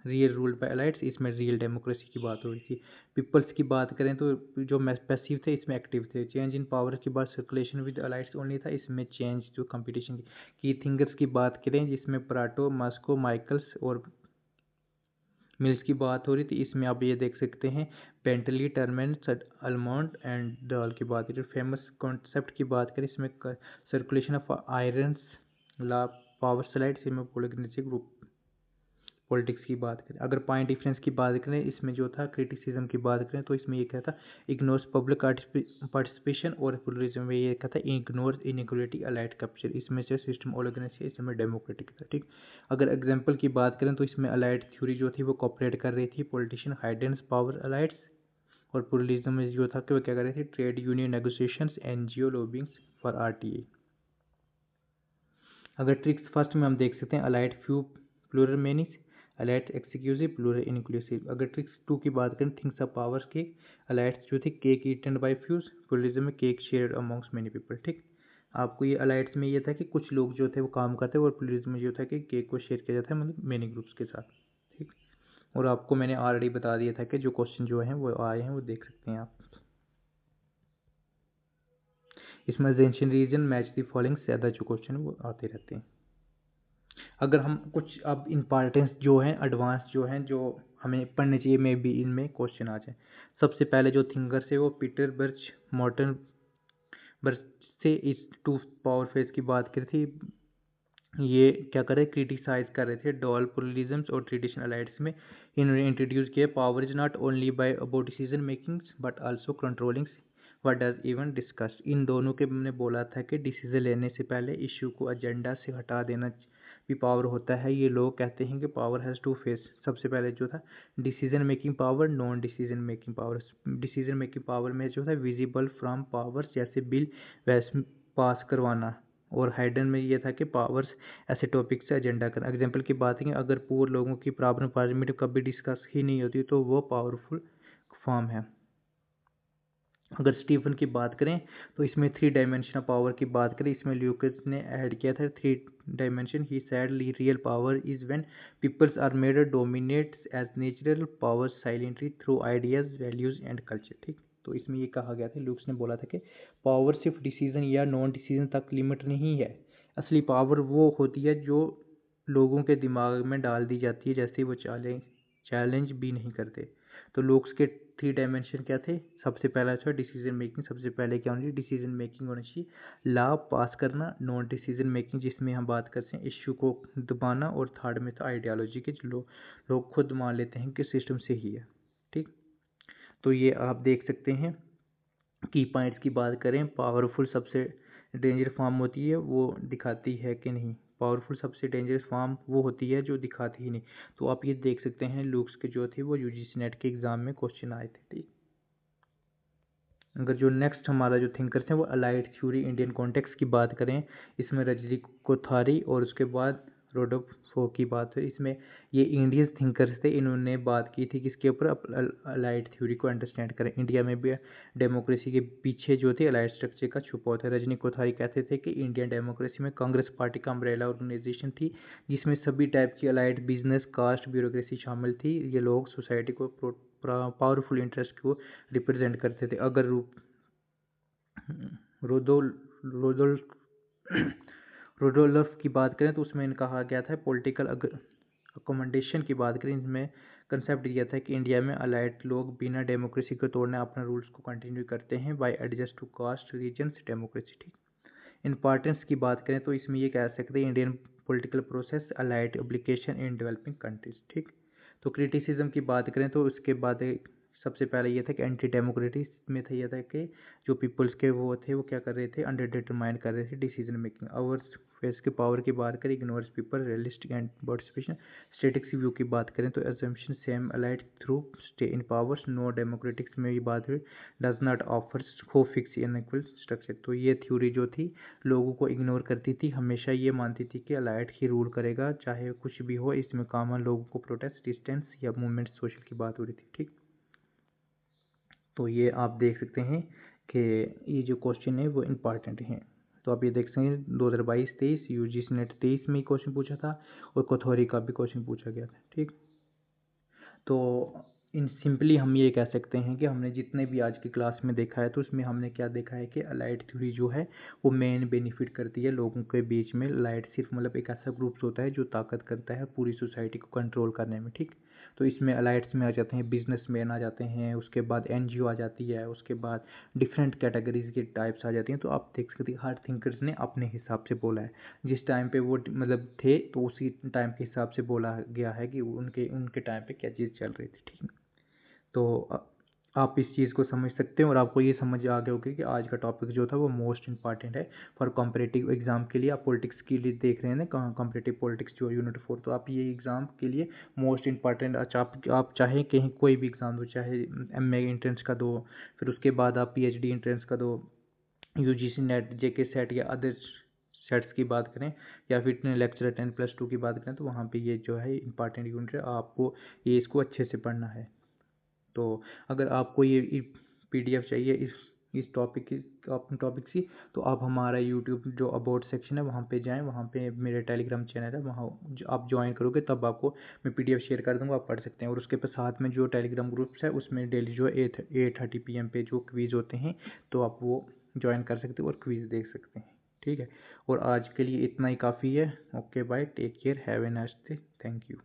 रियल रूल्ड बाय एलाइट्स, इसमें रियल डेमोक्रेसी की बात हो रही थी। पीपल्स की बात करें तो जो पैसिव थे इसमें एक्टिव थे। चेंज इन पावर की बात सर्कुलेशन विद अलाइट्स ओनली था, इसमें चेंज जो कंपटीशन की थिंकर्स की बात करें, जिसमें पराटो मास्को माइकल्स और मिल्स की बात हो रही थी, इसमें आप ये देख सकते हैं Bentley Truman's Almond and Dahl की बात करें। फेमस कॉन्सेप्ट की बात करें, इसमें circulation of iron law power slide, इसमें पोलिग्नेटिक ग्रुप पॉलिटिक्स की बात करें। अगर पॉइंट डिफरेंस की बात करें, इसमें जो था क्रिटिसिज्म की बात करें तो इसमें ये क्या था, इग्नोर्स पब्लिक पार्टिसिपेशन, और प्लुरलिज्म में ये क्या था, इग्नोर्स इनइक्वालिटी अलाइड कैप्चर, इसमें से सिस्टम ऑर्गेनाइज है, इसमें डेमोक्रेटिक था, ठीक। अगर एग्जाम्पल की बात करें तो इसमें अलाइड थ्योरी जो थी वो कॉपरेट कर रही थी पॉलिटिशियन हाइडेंस पावर अलाइड्स, और प्लुरलिज्म में जो था कि वो क्या कर रहे थे, trade union negotiations, NGO lobbyings for RTA। अगर ट्रिक्स फर्स्ट में हम देख सकते हैं elite few plural many's, elites exclusive plural inclusive. अगर ट्रिक्स 2 की बात करें, थिंग्स ऑफ पावर्स के अलाइट्स जो थे cake eaten by few, pluralism में cake shared amongst many people. ठीक, आपको ये अलाइट्स में ये था कि कुछ लोग जो थे वो काम करते हैं, और प्लूरलिज्म में जो था कि केक को शेयर किया जाता है मतलब मेनी ग्रुप्स के साथ। ठीक, और आपको मैंने ऑलरेडी बता दिया था कि जो क्वेश्चन जो हैं वो आए हैं वो देख सकते हैं आप। इसमें ancient reason match the following से ज़्यादा जो क्वेश्चन वो आते रहते हैं। अगर हम कुछ अब इम्पॉर्टेंस जो है एडवांस जो हैं जो हमें पढ़ने चाहिए, मे बी इनमें क्वेश्चन आ जाए। सबसे पहले जो थिंकर्स है वो पीटर बर्च मॉर्टन बर्च से इस 2 पावर फेज की बात करी थी। ये क्या कर रहे, क्रिटिसाइज कर रहे थे डॉल प्लूरलिज्म और ट्रेडिशनल अलाइड्स में। इन्होंने इंट्रोड्यूस किया power is not only by about decision making but also controlling what does even discuss. इन दोनों के हमने बोला था कि डिसीजन लेने से पहले इश्यू को एजेंडा से हटा देना भी पावर होता है। ये लोग कहते हैं कि पावर हैज़ 2 फेस। सबसे पहले जो था decision making power, non decision making power. Decision making power में जो था विजिबल फ्रॉम पावर्स जैसे बिल वैसे पास करवाना, और हाइडन में ये था कि पावर्स ऐसे टॉपिक से एजेंडा करना। एग्जाम्पल की बात है, अगर पुअर लोगों की प्रॉब्लम पार्लियामेंट में कभी डिस्कस ही नहीं होती तो वो पावरफुल फॉर्म है। अगर स्टीफन की बात करें तो इसमें 3 डायमेंशन पावर की बात करें, इसमें ल्यूकस ने ऐड किया था 3 dimension. He said real power is when peoples are made dominate as natural power silently through ideas values and culture. ठीक, तो इसमें ये कहा गया था, ल्यूकस ने बोला था कि पावर सिर्फ डिसीजन या नॉन डिसीजन तक लिमिट नहीं है। असली पावर वो होती है जो लोगों के दिमाग में डाल दी जाती है जैसे वो चैलेंज भी नहीं करते। तो लोग के 3 डायमेंशन क्या थे, सबसे पहला था डिसीजन मेकिंग। सबसे पहले क्या होनी चाहिए, डिसीजन मेकिंग होनी चाहिए। लॉ पास करना, नॉन डिसीजन मेकिंग जिसमें हम बात करते हैं इश्यू को दबाना, और थर्ड में था आइडियोलॉजी के जो लोग खुद मान लेते हैं कि सिस्टम से ही है। ठीक, तो ये आप देख सकते हैं। की पॉइंट्स की बात करें, पावरफुल सबसे डेंजर फॉर्म होती है वो दिखाती है कि नहीं। पावरफुल सबसे डेंजरस फॉर्म वो होती है जो दिखाती ही नहीं। तो आप ये देख सकते हैं लुक्स के जो थे वो यूजीसी नेट के एग्जाम में क्वेश्चन आए थे। ठीक, अगर जो नेक्स्ट हमारा जो थिंकर्स हैं वो अलाइड थ्योरी इंडियन कॉन्टेक्स्ट की बात करें, इसमें रजनी कोठारी और उसके बाद रोडोफो की बात है। इसमें ये इंडियन थिंकर्स थे, इन्होंने बात की थी किसके ऊपर, अलाइड थ्योरी को अंडरस्टैंड करें। इंडिया में भी डेमोक्रेसी के पीछे जो थे अलाइड स्ट्रक्चर का छुपा होता है। रजनी कोठारी कहते थे कि इंडियन डेमोक्रेसी में कांग्रेस पार्टी का अम्ब्रेला ऑर्गेनाइजेशन थी जिसमें सभी टाइप की अलाइड बिजनेस कास्ट ब्यूरोक्रेसी शामिल थी। ये लोग सोसाइटी को पावरफुल इंटरेस्ट को रिप्रेजेंट करते थे। अगर रोदोल रोदोल रोडोल्फ की बात करें तो उसमें कहा गया था पॉलिटिकल अकोमोडेशन की बात करें, इसमें कंसेप्ट दिया था कि इंडिया में अलाइड लोग बिना डेमोक्रेसी को तोड़ने अपने रूल्स को कंटिन्यू करते हैं by adjust to caste regions democracy. ठीक, इंपॉर्टेंस की बात करें तो इसमें ये कह सकते हैं Indian political process elite application in developing countries. ठीक, तो क्रिटिसिज्म की बात करें तो उसके बाद सबसे पहले ये था कि एंटी डेमोक्रेटिक में था, ये था कि जो पीपल्स के वो थे वो क्या कर रहे थे, अंडर डिटरमाइन कर रहे थे डिसीजन मेकिंग। आवर्स फेस के पावर की बात करें, ignores people realistic and participation. Statics view की बात करें तो assumption same elite through stay in powers, no democratics में ये बात हुई, does not offer how fix unequal structure. तो ये थ्योरी जो थी लोगों को इग्नोर करती थी, हमेशा ये मानती थी कि अलाइड ही रूल करेगा चाहे कुछ भी हो। इसमें कॉमन लोगों को प्रोटेस्ट डिस्टेंस या मूवमेंट सोशल की बात हो रही थी। ठीक, तो ये आप देख सकते हैं कि ये जो क्वेश्चन है वो इम्पॉर्टेंट हैं। तो आप ये देख सकते हैं 2022-23 यूजीसी नेट 23 में क्वेश्चन पूछा था, और कोथोरी का भी क्वेश्चन पूछा गया था। ठीक, तो इन सिंपली हम ये कह सकते हैं कि हमने जितने भी आज की क्लास में देखा है तो उसमें हमने क्या देखा है कि अलाइड थ्योरी जो है वो मेन बेनिफिट करती है लोगों के बीच में। अलाइड सिर्फ मतलब एक ऐसा ग्रुप्स होता है जो ताकत करता है पूरी सोसाइटी को कंट्रोल करने में। ठीक, तो इसमें अलाइड्स में आ जाते हैं बिजनेसमैन आ जाते हैं, उसके बाद एनजीओ आ जाती है, उसके बाद डिफरेंट कैटेगरीज के टाइप्स आ जाती हैं। तो आप देख सकते हैं हर थिंकर्स ने अपने हिसाब से बोला है, जिस टाइम पे वो मतलब थे तो उसी टाइम के हिसाब से बोला गया है कि उनके उनके टाइम पे क्या चीज़ चल रही थी। ठीक, तो आप इस चीज़ को समझ सकते हैं, और आपको ये समझ आ गया होगा कि आज का टॉपिक जो था वो मोस्ट इंपॉर्टेंट है फॉर कॉम्पिटिटिव एग्जाम के लिए। आप पॉलिटिक्स के लिए देख रहे हैं ना, कॉम्पिटिटिव पॉलिटिक्स जो यूनिट 4, तो आप ये एग्ज़ाम के लिए मोस्ट इंपॉर्टेंट। अच्छा, आप चाहे कहीं कोई भी एग्ज़ाम दो, चाहे एमए एंट्रेंस का दो, फिर उसके बाद आप पीएचडी एंट्रेंस का दो, यूजीसी नेट जेके सेट या अदर सेट्स की बात करें या फिर लेक्चर 10+2 की बात करें तो वहाँ पे ये जो है इंपॉर्टेंट यूनिट है, आपको ये इसको अच्छे से पढ़ना है। तो अगर आपको ये PDF चाहिए इस टॉपिक की, तो आप हमारा यूट्यूब जो अबाउट सेक्शन है वहाँ पे जाएं, वहाँ पे मेरे टेलीग्राम चैनल है, वहाँ आप ज्वाइन करोगे तब आपको मैं PDF शेयर कर दूँगा, आप पढ़ सकते हैं। और उसके साथ में जो टेलीग्राम ग्रुप्स है उसमें डेली जो 8:30 PM पे जो क्विज़ होते हैं तो आप वो ज्वाइन कर सकते हो और क्विज़ देख सकते हैं। ठीक है, और आज के लिए इतना ही काफ़ी है। Okay bye, take care, have a nice day, thank you.